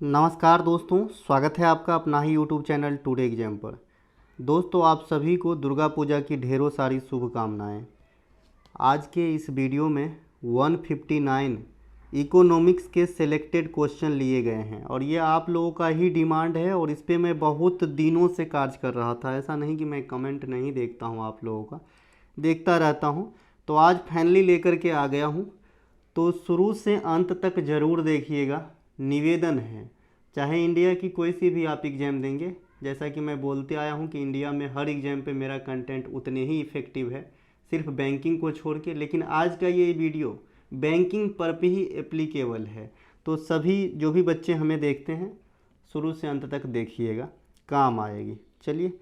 नमस्कार दोस्तों, स्वागत है आपका अपना ही यूट्यूब चैनल टुडे एग्जाम पर। दोस्तों, आप सभी को दुर्गा पूजा की ढेरों सारी शुभकामनाएं। आज के इस वीडियो में 159 इकोनॉमिक्स के सिलेक्टेड क्वेश्चन लिए गए हैं और ये आप लोगों का ही डिमांड है और इस पे मैं बहुत दिनों से कार्य कर रहा था। ऐसा नहीं कि मैं कमेंट नहीं देखता हूँ, आप लोगों का देखता रहता हूँ। तो आज फाइनली लेकर के आ गया हूँ, तो शुरू से अंत तक ज़रूर देखिएगा। निवेदन है, चाहे इंडिया की कोई सी भी आप एग्ज़ाम देंगे, जैसा कि मैं बोलते आया हूँ कि इंडिया में हर एग्ज़ाम पे मेरा कंटेंट उतने ही इफ़ेक्टिव है, सिर्फ बैंकिंग को छोड़ के। लेकिन आज का ये वीडियो बैंकिंग पर भी ही एप्लीकेबल है, तो सभी जो भी बच्चे हमें देखते हैं शुरू से अंत तक देखिएगा, काम आएगी। चलिए,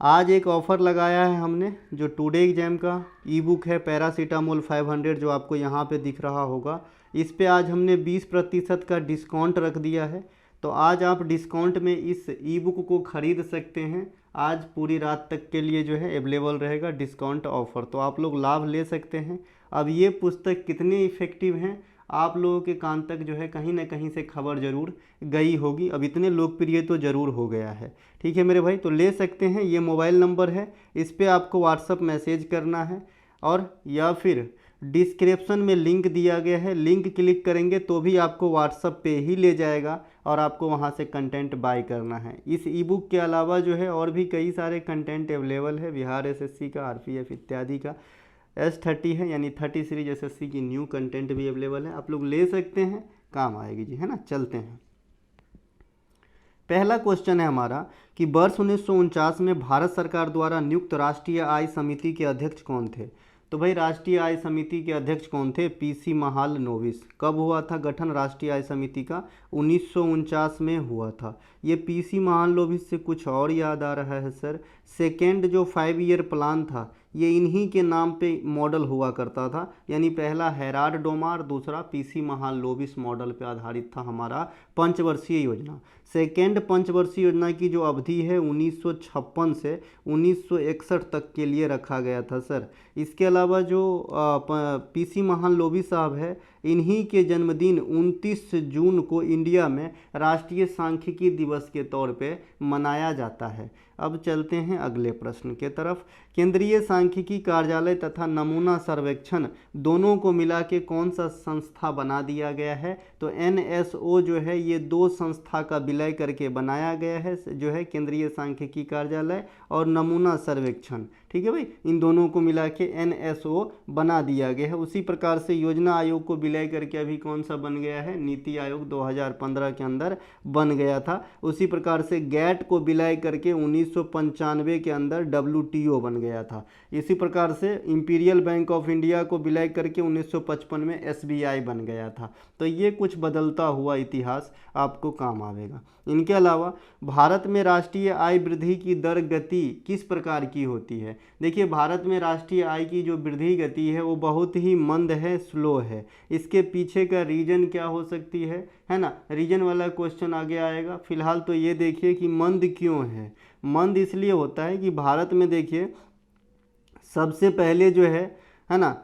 आज एक ऑफ़र लगाया है हमने, जो टुडे एग्जाम का ई बुक है पैरासीटामोल 500, जो आपको यहाँ पे दिख रहा होगा। इस पे आज हमने 20% का डिस्काउंट रख दिया है, तो आज आप डिस्काउंट में इस ई बुक को ख़रीद सकते हैं। आज पूरी रात तक के लिए जो है अवेलेबल रहेगा डिस्काउंट ऑफ़र, तो आप लोग लाभ ले सकते हैं। अब ये पुस्तक कितने इफ़ेक्टिव हैं, आप लोगों के कान तक जो है कहीं ना कहीं से खबर ज़रूर गई होगी। अब इतने लोकप्रिय तो ज़रूर हो गया है। ठीक है मेरे भाई, तो ले सकते हैं। ये मोबाइल नंबर है, इस पर आपको व्हाट्सअप मैसेज करना है, और या फिर डिस्क्रिप्शन में लिंक दिया गया है, लिंक क्लिक करेंगे तो भी आपको व्हाट्सअप पे ही ले जाएगा और आपको वहाँ से कंटेंट बाय करना है। इस ई बुक के अलावा जो है और भी कई सारे कंटेंट अवेलेबल है, बिहार एसएससी का, आरपीएफ इत्यादि का। S30 है, यानी 30 सीरीज एसएससी की न्यू कंटेंट भी अवेलेबल है, आप लोग ले सकते हैं, काम आएगी जी, है ना। चलते हैं, पहला क्वेश्चन है हमारा कि वर्ष 1949 में भारत सरकार द्वारा नियुक्त राष्ट्रीय आय समिति के अध्यक्ष कौन थे। तो भाई, राष्ट्रीय आय समिति के अध्यक्ष कौन थे? पीसी महालनोबिस। कब हुआ था गठन राष्ट्रीय आय समिति का? 1949 में हुआ था। ये पीसी महालनोबिस से कुछ और याद आ रहा है सर, सेकेंड जो 5 ईयर प्लान था ये इन्हीं के नाम पे मॉडल हुआ करता था, यानी पहला हेराल्ड डोमार, दूसरा पीसी महालनोबिस मॉडल पे आधारित था हमारा पंचवर्षीय योजना। सेकेंड पंचवर्षीय योजना की जो अवधि है 1956 से 1961 तक के लिए रखा गया था सर। इसके अलावा जो पीसी महालनोबिस साहब है, इन्हीं के जन्मदिन 29 जून को इंडिया में राष्ट्रीय सांख्यिकी दिवस के तौर पे मनाया जाता है। अब चलते हैं अगले प्रश्न के तरफ। केंद्रीय सांख्यिकी कार्यालय तथा नमूना सर्वेक्षण दोनों को मिला के कौन सा संस्था बना दिया गया है? तो NSO जो है ये दो संस्था का विलय करके बनाया गया है, जो है केंद्रीय सांख्यिकी कार्यालय और नमूना सर्वेक्षण। ठीक है भाई, इन दोनों को मिला के NSO बना दिया गया है। उसी प्रकार से योजना आयोग को विलय करके अभी कौन सा बन गया है? नीति आयोग 2015 के अंदर बन गया था। उसी प्रकार से गैट को विलय करके 1995 के अंदर WTO बन गया था। इसी प्रकार से इंपीरियल बैंक ऑफ इंडिया को विलय करके 1955 में SBI बन गया था। तो ये कुछ बदलता हुआ इतिहास आपको काम आवेगा। इनके अलावा भारत में राष्ट्रीय आय वृद्धि की दर गति किस प्रकार की होती है? देखिए, भारत में राष्ट्रीय आय की जो वृद्धि गति है वो बहुत ही मंद है, स्लो है। इसके पीछे का रीजन क्या हो सकती है ना, रीजन वाला क्वेश्चन आगे आएगा। फिलहाल तो ये देखिए कि मंद क्यों है। मंद इसलिए होता है कि भारत में देखिए सबसे पहले जो है ना,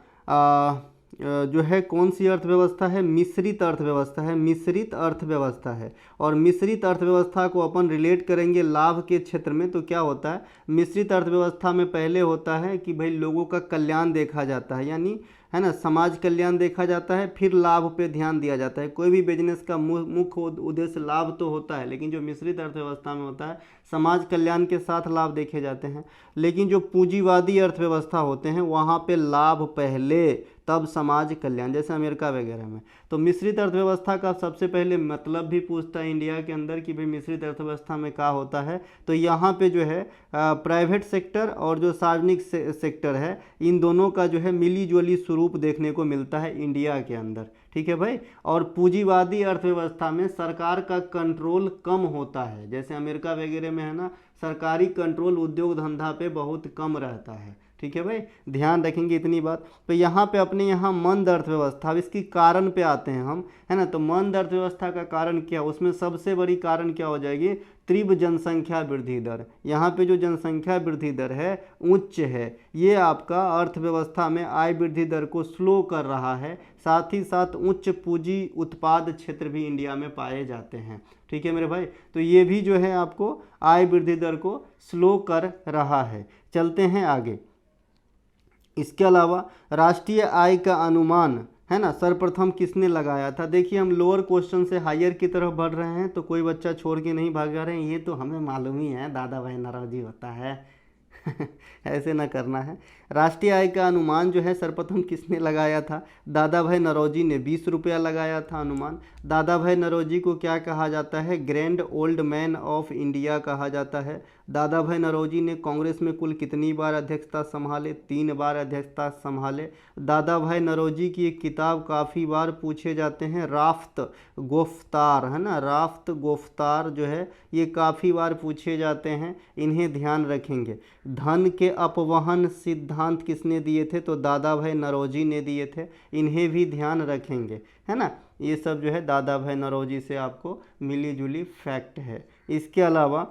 जो है कौन सी अर्थव्यवस्था है? मिश्रित अर्थव्यवस्था है, मिश्रित अर्थव्यवस्था है। और मिश्रित अर्थव्यवस्था को अपन रिलेट करेंगे लाभ के क्षेत्र में, तो क्या होता है? मिश्रित अर्थव्यवस्था में पहले होता है कि भाई लोगों का कल्याण देखा जाता है, यानी है ना, समाज कल्याण देखा जाता है, फिर लाभ पे ध्यान दिया जाता है। कोई भी बिजनेस का मुख्य उद्देश्य लाभ तो होता है, लेकिन जो मिश्रित अर्थव्यवस्था में होता है समाज कल्याण के साथ लाभ देखे जाते हैं। लेकिन जो पूंजीवादी अर्थव्यवस्था होते हैं वहाँ पे लाभ पहले, तब समाज कल्याण, जैसे अमेरिका वगैरह में। तो मिश्रित अर्थव्यवस्था का सबसे पहले मतलब भी पूछता है इंडिया के अंदर कि भाई मिश्रित अर्थव्यवस्था में क्या होता है। तो यहाँ पे जो है प्राइवेट सेक्टर और जो सार्वजनिक सेक्टर है, इन दोनों का जो है मिली जुली स्वरूप देखने को मिलता है इंडिया के अंदर। ठीक है भाई। और पूंजीवादी अर्थव्यवस्था में सरकार का कंट्रोल कम होता है, जैसे अमेरिका वगैरह में है ना, सरकारी कंट्रोल उद्योग धंधा पे बहुत कम रहता है। ठीक है भाई, ध्यान रखेंगे इतनी बात। तो यहाँ पे अपने यहाँ मंद अर्थव्यवस्था, अब इसकी कारण पे आते हैं हम, है ना। तो मंद अर्थव्यवस्था का कारण क्या, उसमें सबसे बड़ी कारण क्या हो जाएगी, तीव्र जनसंख्या वृद्धि दर। यहाँ पे जो जनसंख्या वृद्धि दर है उच्च है, ये आपका अर्थव्यवस्था में आय वृद्धि दर को स्लो कर रहा है। साथ ही साथ उच्च पूंजी उत्पाद क्षेत्र भी इंडिया में पाए जाते हैं, ठीक है मेरे भाई। तो ये भी जो है आपको आय वृद्धि दर को स्लो कर रहा है। चलते हैं आगे। इसके अलावा राष्ट्रीय आय का अनुमान, है ना, सर्वप्रथम किसने लगाया था। देखिए हम लोअर क्वेश्चन से हायर की तरफ बढ़ रहे हैं, तो कोई बच्चा छोड़ के नहीं भाग रहे हैं, ये तो हमें मालूम ही है, दादा भाई नरौजी होता है। ऐसे ना करना है। राष्ट्रीय आय का अनुमान जो है सर्वप्रथम किसने लगाया था, दादा भाई नरौजी ने 20 रुपया लगाया था अनुमान। दादा भाई नरौजी को क्या कहा जाता है, grand old man of India कहा जाता है। दादा भाई नरौजी ने कांग्रेस में कुल कितनी बार अध्यक्षता संभाले, 3 बार अध्यक्षता संभाले। दादा भाई नरौजी की एक किताब काफ़ी बार पूछे जाते हैं, राफ्त गुफ्तार, है ना, राफ्त गुफ्तार जो है ये काफ़ी बार पूछे जाते हैं, इन्हें ध्यान रखेंगे। धन के अपवहन सिद्धांत किसने दिए थे, तो दादा भाई नरौजी ने दिए थे, इन्हें भी ध्यान रखेंगे, है ना। ये सब जो है दादा भाई नरौजी से आपको मिली जुली फैक्ट है। इसके अलावा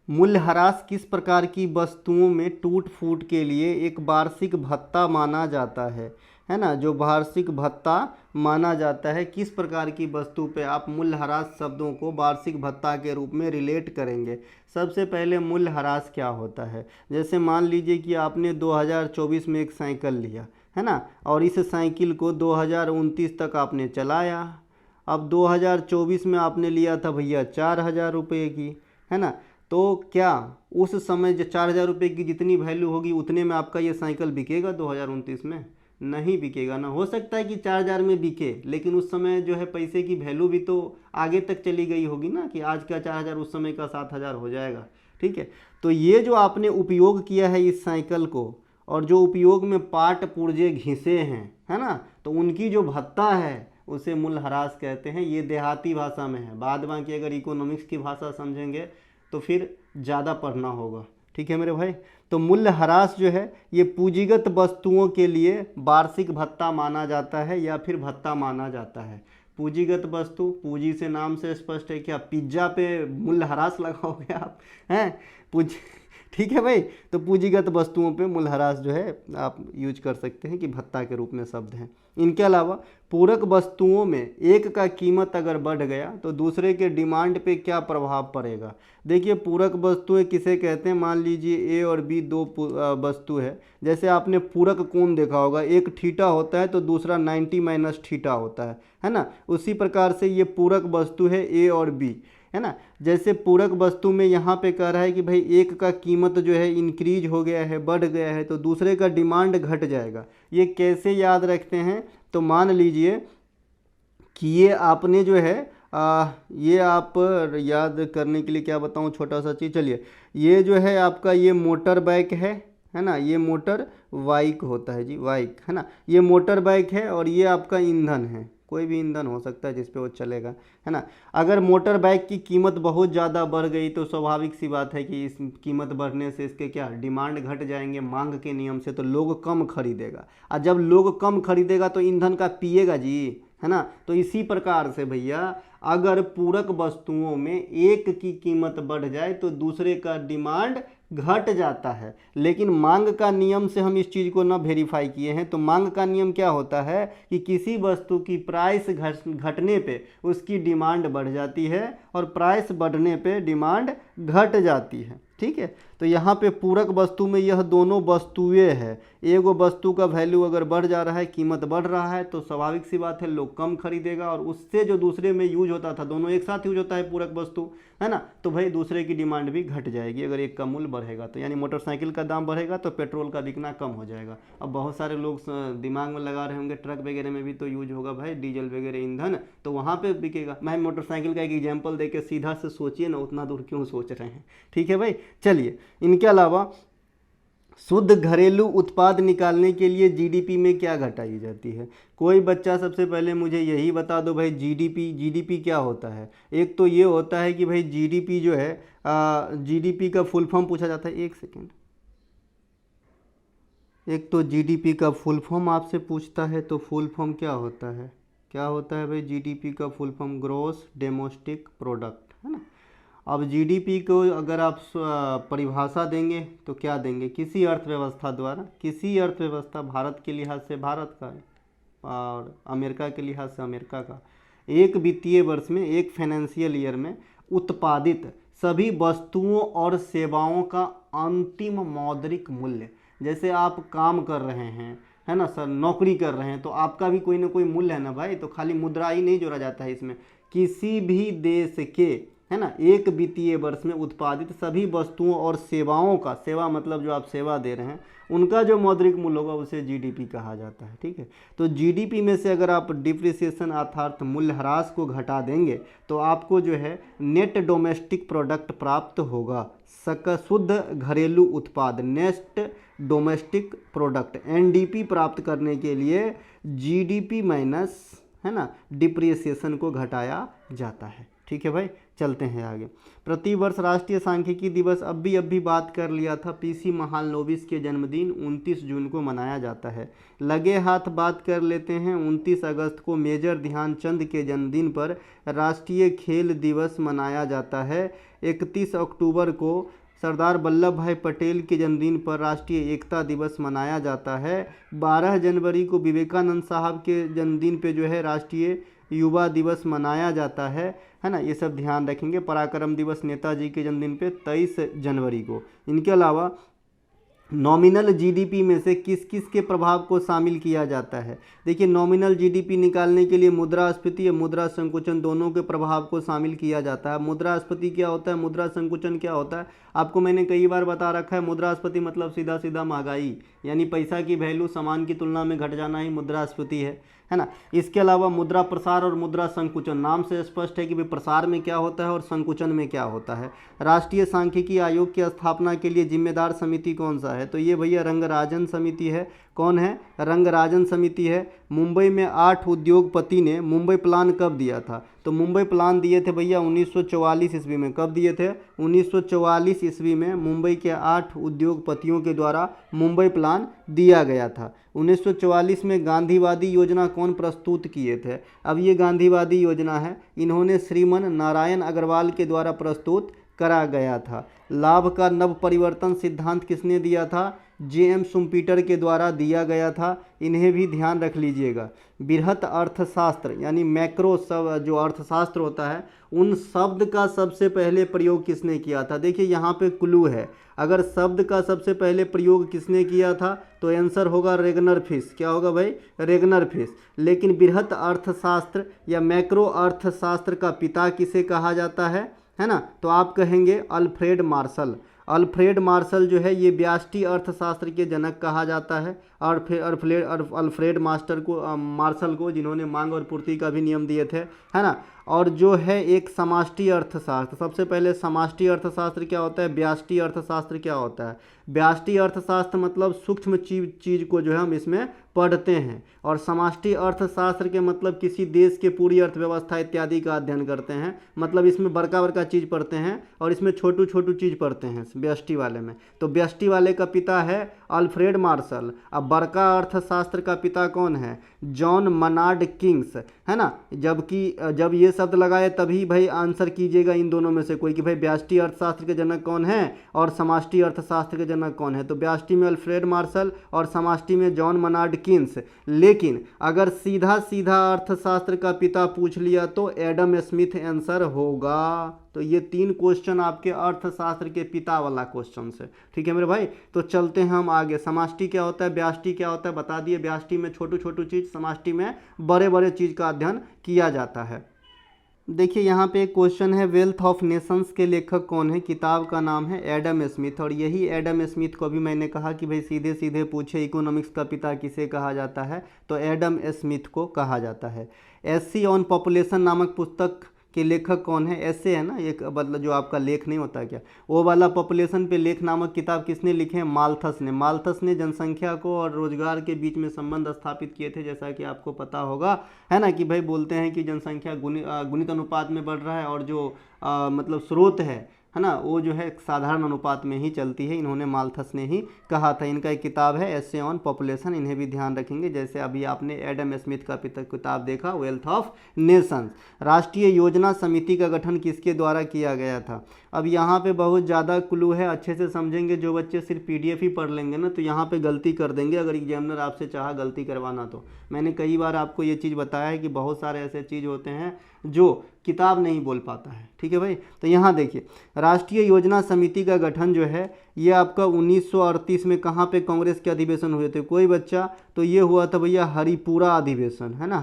मूल्यह्रास किस प्रकार की वस्तुओं में टूट फूट के लिए एक वार्षिक भत्ता माना जाता है ना, जो वार्षिक भत्ता माना जाता है, किस प्रकार की वस्तु पे आप मूल्यह्रास शब्दों को वार्षिक भत्ता के रूप में रिलेट करेंगे। सबसे पहले मूल्यह्रास क्या होता है, जैसे मान लीजिए कि आपने 2024 में एक साइकिल लिया, है ना, और इस साइकिल को 2029 तक आपने चलाया। अब 2024 में आपने लिया था भैया 4,000 रुपये की, है ना, तो क्या उस समय जो 4,000 रुपये की जितनी वैल्यू होगी उतने में आपका ये साइकिल बिकेगा 2029 में? नहीं बिकेगा ना। हो सकता है कि 4,000 में बिके, लेकिन उस समय जो है पैसे की वैल्यू भी तो आगे तक चली गई होगी ना, कि आज का 4,000 उस समय का 7,000 हो जाएगा, ठीक है। तो ये जो आपने उपयोग किया है इस साइकिल को, और जो उपयोग में पार्ट पुर्जे घिसे हैं, है ना, तो उनकी जो भत्ता है उसे मूल्यह्रास कहते हैं। ये देहाती भाषा में है, बाद बाकी अगर इकोनॉमिक्स की भाषा समझेंगे तो फिर ज़्यादा पढ़ना होगा, ठीक है मेरे भाई। तो मूल्यह्रास जो है ये पूंजीगत वस्तुओं के लिए वार्षिक भत्ता माना जाता है या फिर भत्ता माना जाता है। पूंजीगत वस्तु, पूंजी से नाम से स्पष्ट है, क्या पिज्जा पे मूल्यह्रास लगाओगे आप, हैं पूंजी, ठीक है भाई। तो पूंजीगत वस्तुओं पे मूल्यह्रास जो है आप यूज कर सकते हैं कि भत्ता के रूप में शब्द हैं। इनके अलावा पूरक वस्तुओं में एक का कीमत अगर बढ़ गया तो दूसरे के डिमांड पे क्या प्रभाव पड़ेगा। देखिए पूरक वस्तुएं किसे कहते हैं, मान लीजिए ए और बी दो वस्तु है, जैसे आपने पूरक कोण देखा होगा, एक थीटा होता है तो दूसरा 90 माइनस थीटा होता है ना। उसी प्रकार से ये पूरक वस्तु है ए और बी, है ना। जैसे पूरक वस्तु में यहाँ पे कह रहा है कि भाई एक का कीमत जो है इंक्रीज हो गया है, बढ़ गया है, तो दूसरे का डिमांड घट जाएगा। ये कैसे याद रखते हैं, तो मान लीजिए कि ये आपने जो है ये आप याद करने के लिए क्या बताऊँ, छोटा सा चीज़, चलिए ये जो है आपका ये मोटर बाइक है ना, ये मोटर बाइक होता है जी, बाइक, है ना, ये मोटर बाइक है और ये आपका ईंधन है, कोई भी ईंधन हो सकता है जिस पे वो चलेगा, है ना। अगर मोटर बाइक की कीमत बहुत ज़्यादा बढ़ गई तो स्वाभाविक सी बात है कि इस कीमत बढ़ने से इसके क्या डिमांड घट जाएंगे मांग के नियम से, तो लोग कम खरीदेगा, और जब लोग कम खरीदेगा तो ईंधन का पिएगा जी, है ना। तो इसी प्रकार से भैया अगर पूरक वस्तुओं में एक की कीमत बढ़ जाए तो दूसरे का डिमांड घट जाता है। लेकिन मांग का नियम से हम इस चीज़ को ना वेरीफाई किए हैं, तो मांग का नियम क्या होता है कि किसी वस्तु की प्राइस घटने पे उसकी डिमांड बढ़ जाती है और प्राइस बढ़ने पे डिमांड घट जाती है, ठीक है। तो यहाँ पे पूरक वस्तु में यह दोनों वस्तुएं है, एगो वस्तु का वैल्यू अगर बढ़ जा रहा है, कीमत बढ़ रहा है, तो स्वाभाविक सी बात है लोग कम खरीदेगा, और उससे जो दूसरे में यूज होता था, दोनों एक साथ यूज होता है पूरक वस्तु, है ना, तो भाई दूसरे की डिमांड भी घट जाएगी अगर एक का मूल्य बढ़ेगा तो। यानी मोटरसाइकिल का दाम बढ़ेगा तो पेट्रोल का बिकना कम हो जाएगा। अब बहुत सारे लोग दिमाग में लगा रहे होंगे ट्रक वगैरह में भी तो यूज होगा भाई डीजल वगैरह ईंधन, तो वहाँ पे बिकेगा। मैं मोटरसाइकिल का एक एग्जाम्पल दे के सीधा से सोचिए ना, उतना दूर क्यों सोच रहे हैं, ठीक है भाई। चलिए इनके अलावा शुद्ध घरेलू उत्पाद निकालने के लिए जीडीपी में क्या घटाई जाती है। कोई बच्चा सबसे पहले मुझे यही बता दो भाई, जीडीपी क्या होता है। एक तो ये होता है कि भाई जीडीपी जो है जीडीपी का फुल फॉर्म पूछा जाता है, एक सेकेंड, एक तो जीडीपी का फुल फॉर्म आपसे पूछता है, तो फुल फॉर्म क्या होता है? क्या होता है भाई? जीडीपी का full form gross domestic product, है ना। अब जीडीपी को अगर आप परिभाषा देंगे तो क्या देंगे? किसी अर्थव्यवस्था द्वारा, किसी अर्थव्यवस्था, भारत के लिहाज से भारत का और अमेरिका के लिहाज से अमेरिका का, एक वित्तीय वर्ष में, एक फाइनेंशियल ईयर में उत्पादित सभी वस्तुओं और सेवाओं का अंतिम मौद्रिक मूल्य। जैसे आप काम कर रहे हैं, है ना सर, नौकरी कर रहे हैं, तो आपका भी कोई ना कोई मूल्य है ना भाई, तो खाली मुद्रा ही नहीं जोड़ा जाता है इसमें। किसी भी देश के, है ना, एक वित्तीय वर्ष में उत्पादित सभी वस्तुओं और सेवाओं का, सेवा मतलब जो आप सेवा दे रहे हैं, उनका जो मौद्रिक मूल्य होगा उसे जीडीपी कहा जाता है। ठीक है, तो जीडीपी में से अगर आप डिप्रिसिएशन अर्थात मूल्यह्रास को घटा देंगे तो आपको जो है नेट डोमेस्टिक प्रोडक्ट प्राप्त होगा। शुद्ध घरेलू उत्पाद, नेट डोमेस्टिक प्रोडक्ट, एनडीपी प्राप्त करने के लिए जीडीपी माइनस, है ना, डिप्रिसिएशन को घटाया जाता है। ठीक है भाई, चलते हैं आगे। प्रतिवर्ष राष्ट्रीय सांख्यिकी दिवस अभी बात कर लिया था, पीसी महालनोबिस के जन्मदिन 29 जून को मनाया जाता है। लगे हाथ बात कर लेते हैं, 29 अगस्त को मेजर ध्यानचंद के जन्मदिन पर राष्ट्रीय खेल दिवस मनाया जाता है। 31 अक्टूबर को सरदार वल्लभ भाई पटेल के जन्मदिन पर राष्ट्रीय एकता दिवस मनाया जाता है। 12 जनवरी को विवेकानंद साहब के जन्मदिन पे जो है राष्ट्रीय युवा दिवस मनाया जाता है ना, ये सब ध्यान रखेंगे। पराक्रम दिवस नेताजी के जन्मदिन पे 23 जनवरी को। इनके अलावा नॉमिनल जीडीपी में से किस किस के प्रभाव को शामिल किया जाता है? देखिए, नॉमिनल जीडीपी निकालने के लिए मुद्रास्फीति या मुद्रा संकुचन दोनों के प्रभाव को शामिल किया जाता है। मुद्रास्फीति क्या होता है, मुद्रा संकुचन क्या होता है, आपको मैंने कई बार बता रखा है। मुद्रास्फीति मतलब सीधा सीधा महंगाई, यानी पैसा की वैल्यू सामान की तुलना में घट जाना ही मुद्रास्फीति है ना। इसके अलावा मुद्रा प्रसार और मुद्रा संकुचन, नाम से स्पष्ट है कि भाई प्रसार में क्या होता है और संकुचन में क्या होता है। राष्ट्रीय सांख्यिकी आयोग की स्थापना के लिए जिम्मेदार समिति कौन सा है? तो ये भैया रंगराजन समिति है। कौन है? रंगराजन समिति है। मुंबई में 8 उद्योगपति ने मुंबई प्लान कब दिया था? तो मुंबई प्लान दिए थे भैया 1944 ईस्वी में। कब दिए थे? 1944 ईस्वी में मुंबई के 8 उद्योगपतियों के द्वारा मुंबई प्लान दिया गया था। 1944 में गांधीवादी योजना कौन प्रस्तुत किए थे? अब ये गांधीवादी योजना है, इन्होंने श्रीमन नारायण अग्रवाल के द्वारा प्रस्तुत करा गया था। लाभ का नव परिवर्तन सिद्धांत किसने दिया था? जे.एम. शुम्पीटर के द्वारा दिया गया था। इन्हें भी ध्यान रख लीजिएगा। बृहत अर्थशास्त्र यानी मैक्रो सब जो अर्थशास्त्र होता है, उन शब्द का सबसे पहले प्रयोग किसने किया था? देखिए यहाँ पे क्लू है, अगर शब्द का सबसे पहले प्रयोग किसने किया था तो आंसर होगा रेगनर फिश। क्या होगा भाई? Ragnar fish. लेकिन बृहत अर्थशास्त्र या मैक्रो अर्थशास्त्र का पिता किसे कहा जाता है ना? तो आप कहेंगे अल्फ्रेड मार्शल। अल्फ्रेड मार्शल जो है ये व्यष्टि अर्थशास्त्र के जनक कहा जाता है। और फिर अल्फ्रेड मार्शल को, जिन्होंने मांग और पूर्ति का भी नियम दिए थे, है ना। और जो है एक समष्टि अर्थशास्त्र, सबसे पहले समष्टि अर्थशास्त्र क्या होता है, व्यष्टि अर्थशास्त्र क्या होता है? व्यष्टि अर्थशास्त्र मतलब सूक्ष्म चीज को जो है हम इसमें पढ़ते हैं, और समष्टि अर्थशास्त्र के मतलब किसी देश के पूरी अर्थव्यवस्था इत्यादि का अध्ययन करते हैं। मतलब इसमें बड़का बड़का चीज़ पढ़ते हैं और इसमें छोटू छोटू चीज़ पढ़ते हैं व्यष्टि वाले में। तो व्यष्टि वाले का पिता है अल्फ्रेड मार्शल। अब बड़का अर्थशास्त्र का पिता कौन है? जॉन मनार्ड किंग्स, है ना। जब ये शब्द लगाए तभी भाई आंसर कीजिएगा इन दोनों में से कोई, कि भाई व्यष्टि अर्थशास्त्र के जनक कौन है और समष्टि अर्थशास्त्र के जनक कौन है। तो व्यष्टि में अल्फ्रेड मार्शल और समष्टि में जॉन मनार्ड किंग्स। लेकिन अगर सीधा सीधा अर्थशास्त्र का पिता पूछ लिया तो एडम स्मिथ आंसर होगा। तो ये 3 क्वेश्चन आपके अर्थशास्त्र के पिता वाला क्वेश्चन से। ठीक है मेरे भाई, तो चलते हैं हम आगे। समष्टि क्या होता है, व्यष्टि क्या होता है बता दिए। व्यष्टि में छोटू छोटू चीज़, समष्टि में बड़े बड़े चीज़ का अध्ययन किया जाता है। देखिए यहाँ पे एक क्वेश्चन है, वेल्थ ऑफ नेशंस के लेखक कौन है? किताब का नाम है एडम स्मिथ। और यही एडम स्मिथ को भी मैंने कहा कि भाई सीधे सीधे पूछे इकोनॉमिक्स का पिता किसे कहा जाता है, तो एडम स्मिथ को कहा जाता है। एस्सी ऑन पॉपुलेशन नामक पुस्तक के लेखक कौन है? ऐसे है ना, एक मतलब जो आपका लेख नहीं होता क्या, वो वाला पॉपुलेशन पे लेख नामक किताब किसने लिखे हैं? माल्थस ने। माल्थस ने जनसंख्या को और रोजगार के बीच में संबंध स्थापित किए थे, जैसा कि आपको पता होगा, है ना, कि भाई बोलते हैं कि जनसंख्या गुणित अनुपात में बढ़ रहा है और जो मतलब स्रोत है है ना, वो जो है साधारण अनुपात में ही चलती है, इन्होंने माल्थस ने ही कहा था। इनका एक किताब है एसे ऑन पॉपुलेशन, इन्हें भी ध्यान रखेंगे। जैसे अभी आपने एडम स्मिथ का किताब देखा वेल्थ ऑफ नेशंस। राष्ट्रीय योजना समिति का गठन किसके द्वारा किया गया था? अब यहाँ पे बहुत ज़्यादा क्लू है, अच्छे से समझेंगे। जो बच्चे सिर्फ पीडीएफ ही पढ़ लेंगे ना तो यहाँ पे गलती कर देंगे, अगर एग्जामिनर आपसे चाहा गलती करवाना तो। मैंने कई बार आपको ये चीज़ बताया है कि बहुत सारे ऐसे चीज़ होते हैं जो किताब नहीं बोल पाता है, ठीक है भाई। तो यहाँ देखिए, राष्ट्रीय योजना समिति का गठन जो है ये आपका 1938 में कहाँ पे कांग्रेस के अधिवेशन हुए थे? कोई बच्चा, तो ये हुआ था भैया हरिपुरा अधिवेशन, है ना,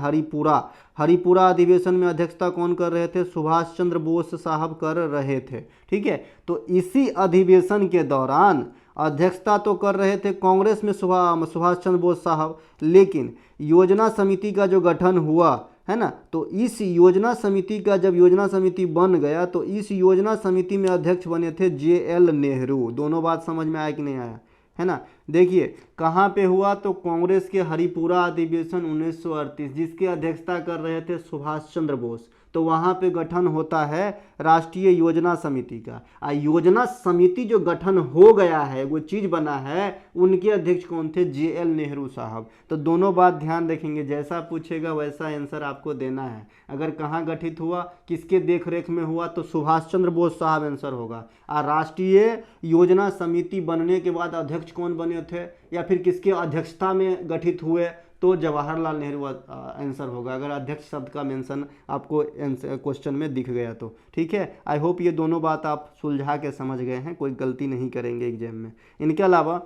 हरिपुरा अधिवेशन में अध्यक्षता कौन कर रहे थे? सुभाष चंद्र बोस साहब कर रहे थे, ठीक है। तो इसी अधिवेशन के दौरान अध्यक्षता तो कर रहे थे कांग्रेस में सुभाष चंद्र बोस साहब, लेकिन योजना समिति का जो गठन हुआ है ना, तो इस योजना समिति का जब योजना समिति बन गया तो इस योजना समिति में अध्यक्ष बने थे JL नेहरू। दोनों बात समझ में आया कि नहीं आया, है ना। देखिए कहाँ पे हुआ, तो कांग्रेस के हरिपुरा अधिवेशन 1938, जिसकी अध्यक्षता कर रहे थे सुभाष चंद्र बोस। तो वहाँ पे गठन होता है राष्ट्रीय योजना समिति का। योजना समिति जो गठन हो गया है, वो चीज़ बना है, उनके अध्यक्ष कौन थे? JL नेहरू साहब। तो दोनों बात ध्यान रखेंगे, जैसा पूछेगा वैसा आंसर आपको देना है। अगर कहाँ गठित हुआ, किसके देखरेख में हुआ, तो सुभाष चंद्र बोस साहब आंसर होगा। और राष्ट्रीय योजना समिति बनने के बाद अध्यक्ष कौन बने थे, या फिर किसके अध्यक्षता में गठित हुए, तो जवाहरलाल नेहरू आंसर होगा, अगर अध्यक्ष शब्द का मेंशन आपको क्वेश्चन में दिख गया तो। ठीक है, आई होप ये दोनों बात आप सुलझा के समझ गए हैं, कोई गलती नहीं करेंगे एग्जाम में। इनके अलावा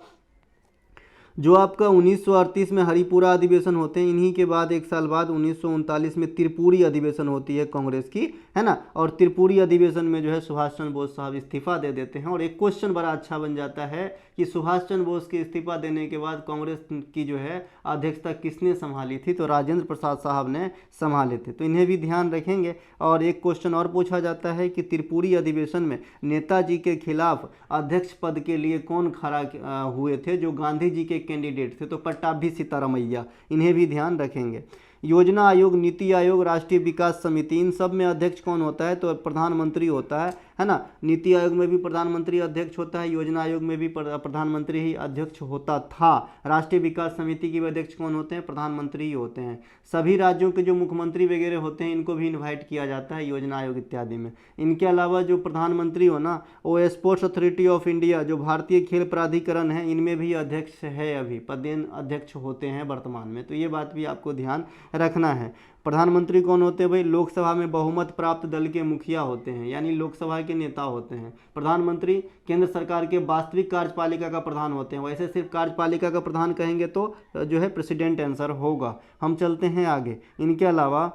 जो आपका 1938 में हरिपुरा अधिवेशन होते हैं, इन्हीं के बाद एक साल बाद 1939 में त्रिपुरी अधिवेशन होती है कांग्रेस की, है ना। और त्रिपुरी अधिवेशन में जो है सुभाष चंद्र बोस साहब इस्तीफा दे देते हैं। और एक क्वेश्चन बड़ा अच्छा बन जाता है कि सुभाष चंद्र बोस के इस्तीफा देने के बाद कांग्रेस की जो है अध्यक्षता किसने संभाली थी, तो राजेंद्र प्रसाद साहब ने संभाले थे। तो इन्हें भी ध्यान रखेंगे। और एक क्वेश्चन और पूछा जाता है कि त्रिपुरी अधिवेशन में नेताजी के खिलाफ अध्यक्ष पद के लिए कौन खड़ा हुए थे, जो गांधी जी के कैंडिडेट थे, तो पट्टाभी सीतारामैया। इन्हें भी ध्यान रखेंगे। योजना आयोग, नीति आयोग, राष्ट्रीय विकास समिति, इन सब में अध्यक्ष कौन होता है, तो प्रधानमंत्री होता है ना। नीति आयोग में भी प्रधानमंत्री अध्यक्ष होता है, योजना आयोग में भी प्रधानमंत्री ही अध्यक्ष होता था। राष्ट्रीय विकास समिति के भी अध्यक्ष कौन होते हैं, प्रधानमंत्री ही होते हैं। सभी राज्यों के जो मुख्यमंत्री वगैरह होते हैं, इनको भी इन्वाइट किया जाता है योजना आयोग इत्यादि में। इनके अलावा जो प्रधानमंत्री हो ना, वो स्पोर्ट्स अथॉरिटी ऑफ इंडिया, जो भारतीय खेल प्राधिकरण है, इनमें भी अध्यक्ष है, अभी पदेन अध्यक्ष होते हैं वर्तमान में। तो ये बात भी आपको ध्यान रखना है। प्रधानमंत्री कौन होते हैं भाई, लोकसभा में बहुमत प्राप्त दल के मुखिया होते हैं, यानी लोकसभा के नेता होते हैं। प्रधानमंत्री केंद्र सरकार के वास्तविक कार्यपालिका का प्रधान होते हैं। वैसे सिर्फ कार्यपालिका का प्रधान कहेंगे तो जो है प्रेसिडेंट आंसर होगा। हम चलते हैं आगे। इनके अलावा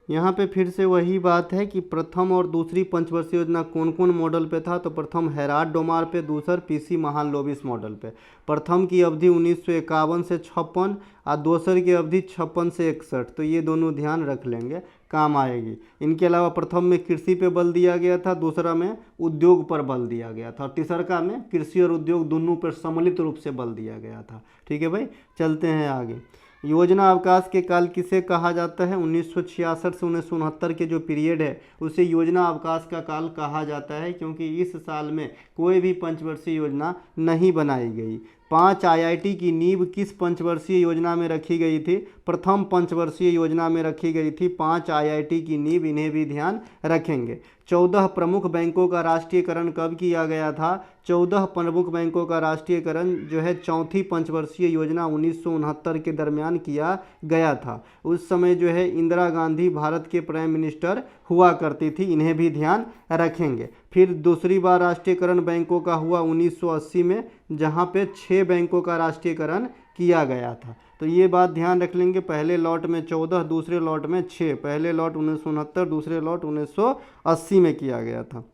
यहाँ पे फिर से वही बात है कि प्रथम और दूसरी पंचवर्षीय योजना कौन कौन मॉडल पे था, तो प्रथम हैराट डोमार पे, दूसर पीसी महालनोबिस मॉडल पे। प्रथम की अवधि 1951 से 56 और दूसर की अवधि 56 से 61। तो ये दोनों ध्यान रख लेंगे, काम आएगी। इनके अलावा प्रथम में कृषि पे बल दिया गया था, दूसरा में उद्योग पर बल दिया गया था, और तीसरा में कृषि और उद्योग दोनों पर सम्मिलित रूप से बल दिया गया था। ठीक है भाई, चलते हैं आगे। योजना अवकाश के काल किसे कहा जाता है, 1966 से 1969 के जो पीरियड है उसे योजना अवकाश का काल कहा जाता है, क्योंकि इस साल में कोई भी पंचवर्षीय योजना नहीं बनाई गई। 5 IIT की नींव किस पंचवर्षीय योजना में रखी गई थी, प्रथम पंचवर्षीय योजना में रखी गई थी 5 IIT की नींव, इन्हें भी ध्यान रखेंगे। 14 प्रमुख बैंकों का राष्ट्रीयकरण कब किया गया था, 14 प्रमुख बैंकों का राष्ट्रीयकरण जो है चौथी पंचवर्षीय योजना 1969 के दरमियान किया गया था। उस समय जो है इंदिरा गांधी भारत के प्राइम मिनिस्टर हुआ करती थी, इन्हें भी ध्यान रखेंगे। फिर दूसरी बार राष्ट्रीयकरण बैंकों का हुआ 1980 में, जहां पे 6 बैंकों का राष्ट्रीयकरण किया गया था। तो ये बात ध्यान रख लेंगे, पहले लॉट में 14, दूसरे लॉट में 6, पहले लॉट 1969, दूसरे लॉट 1980 में किया गया था।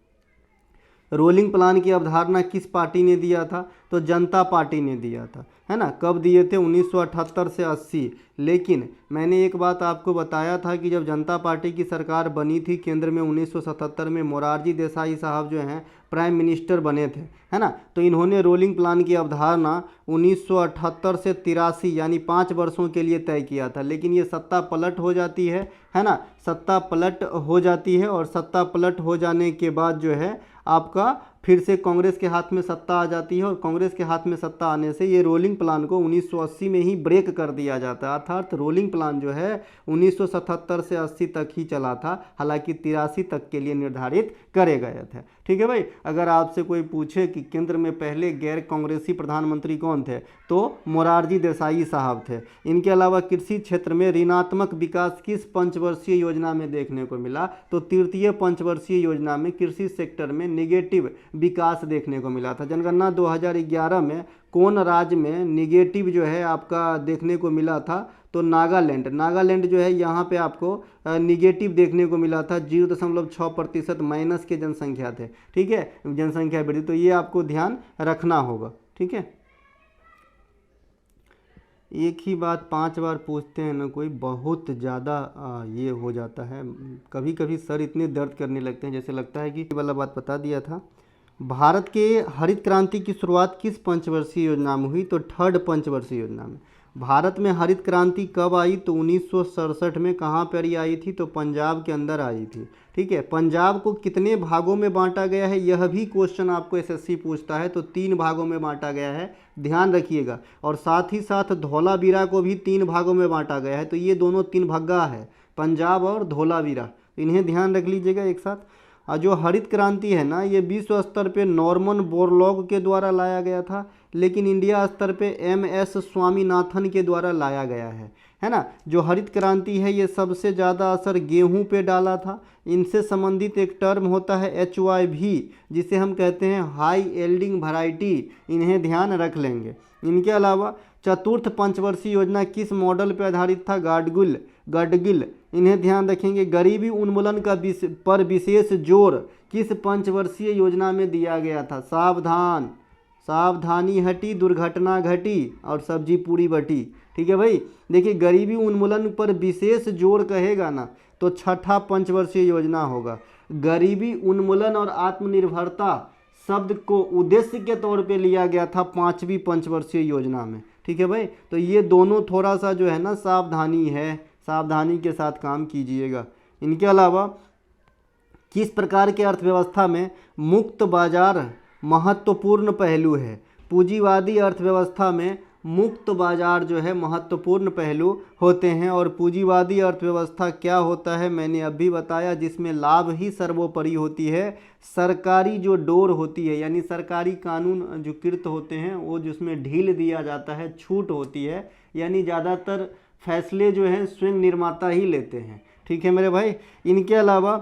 रोलिंग प्लान की अवधारणा किस पार्टी ने दिया था, तो जनता पार्टी ने दिया था, है ना। कब दिए थे, 1978 से 80। लेकिन मैंने एक बात आपको बताया था कि जब जनता पार्टी की सरकार बनी थी केंद्र में 1977 में, मोरारजी देसाई साहब जो हैं प्राइम मिनिस्टर बने थे, है ना। तो इन्होंने रोलिंग प्लान की अवधारणा 1978 से 83 यानी 5 वर्षों के लिए तय किया था। लेकिन ये सत्ता पलट हो जाती है ना, सत्ता पलट हो जाती है। और सत्ता पलट हो जाने के बाद जो है आपका फिर से कांग्रेस के हाथ में सत्ता आ जाती है, और कांग्रेस के हाथ में सत्ता आने से ये रोलिंग प्लान को 1980 में ही ब्रेक कर दिया जाता है। अर्थात रोलिंग प्लान जो है 1977 से 80 तक ही चला था, हालांकि 83 तक के लिए निर्धारित करे गए थे। ठीक है भाई, अगर आपसे कोई पूछे कि केंद्र में पहले गैर कांग्रेसी प्रधानमंत्री कौन थे, तो मोरारजी देसाई साहब थे। इनके अलावा कृषि क्षेत्र में ऋणात्मक विकास किस पंचवर्षीय योजना में देखने को मिला, तो तृतीय पंचवर्षीय योजना में कृषि सेक्टर में निगेटिव विकास देखने को मिला था। जनगणना 2011 में कौन राज्य में निगेटिव जो है आपका देखने को मिला था, तो नागालैंड जो है यहाँ पे आपको निगेटिव देखने को मिला था। 0.6% माइनस के जनसंख्या थे। ठीक है, जनसंख्या वृद्धि, तो ये आपको ध्यान रखना होगा। ठीक है, एक ही बात 5 बार पूछते हैं ना कोई, बहुत ज़्यादा ये हो जाता है। कभी कभी सर इतने दर्द करने लगते हैं, जैसे लगता है कि वाला बात बता दिया था। भारत के हरित क्रांति की शुरुआत किस पंचवर्षीय योजना में हुई, तो थर्ड पंचवर्षीय योजना में। भारत में हरित क्रांति कब आई, तो 1967 में। कहाँ पर ये आई थी, तो पंजाब के अंदर आई थी। ठीक है, पंजाब को कितने भागों में बांटा गया है, यह भी क्वेश्चन आपको एसएससी पूछता है, तो 3 भागों में बांटा गया है, ध्यान रखिएगा। और साथ ही साथ धौलावीरा को भी 3 भागों में बांटा गया है, तो ये दोनों 3 भग्गा है, पंजाब और धौलावीरा, इन्हें ध्यान रख लीजिएगा एक साथ। जो हरित क्रांति है ना, ये विश्व स्तर पे नॉर्मन बोरलॉग के द्वारा लाया गया था, लेकिन इंडिया स्तर पे MS स्वामीनाथन के द्वारा लाया गया है ना। जो हरित क्रांति है ये सबसे ज़्यादा असर गेहूं पे डाला था। इनसे संबंधित एक टर्म होता है HYV, जिसे हम कहते हैं हाई यील्डिंग वैरायटी, इन्हें ध्यान रख लेंगे। इनके अलावा चतुर्थ पंचवर्षीय योजना किस मॉडल पर आधारित था, गडगिल, इन्हें ध्यान रखेंगे। गरीबी उन्मूलन पर विशेष जोर किस पंचवर्षीय योजना में दिया गया था, सावधानी हटी, दुर्घटना घटी और सब्जी पूरी बटी। ठीक है भाई, देखिए गरीबी उन्मूलन पर विशेष जोर कहेगा ना, तो छठा पंचवर्षीय योजना होगा। गरीबी उन्मूलन और आत्मनिर्भरता शब्द को उद्देश्य के तौर पे लिया गया था 5वीं पंचवर्षीय योजना में। ठीक है भाई, तो ये दोनों थोड़ा सा जो है ना सावधानी है, सावधानी के साथ काम कीजिएगा। इनके अलावा किस प्रकार के अर्थव्यवस्था में मुक्त बाजार महत्वपूर्ण पहलू है, पूंजीवादी अर्थव्यवस्था में मुक्त बाजार जो है महत्वपूर्ण पहलू होते हैं। और पूंजीवादी अर्थव्यवस्था क्या होता है, मैंने अभी बताया, जिसमें लाभ ही सर्वोपरि होती है। सरकारी जो डोर होती है, यानी सरकारी कानून जो कृत होते हैं, वो जिसमें ढील दिया जाता है, छूट होती है, यानी ज़्यादातर फैसले जो हैं स्वयं निर्माता ही लेते हैं। ठीक है मेरे भाई। इनके अलावा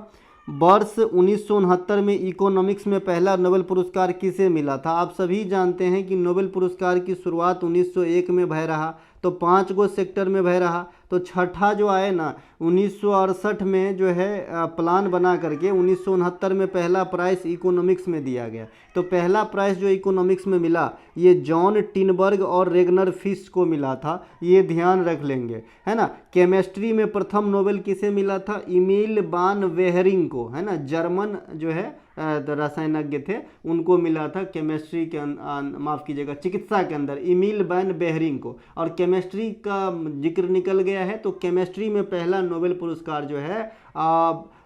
वर्ष 1969 में इकोनॉमिक्स में पहला नोबेल पुरस्कार किसे मिला था। आप सभी जानते हैं कि नोबेल पुरस्कार की शुरुआत 1901 में भय रहा, तो 5 गो सेक्टर में भय रहा। तो छठा जो आए ना 1968 में जो है प्लान बना करके 1969 में पहला प्राइस इकोनॉमिक्स में दिया गया। तो पहला प्राइस जो इकोनॉमिक्स में मिला ये जॉन टिनबर्ग और रेगनर फिश को मिला था, ये ध्यान रख लेंगे, है ना। केमिस्ट्री में प्रथम नोबेल किसे मिला था, इमिल वान वेहरिंग को, है ना, जर्मन जो है रसायनज्ञ थे, उनको मिला था केमिस्ट्री के माफ़ कीजिएगा चिकित्सा के अंदर इमिल वान बेहरिंग को। और केमिस्ट्री का जिक्र निकल गया है, तो केमिस्ट्री में पहला नोबेल पुरस्कार जो है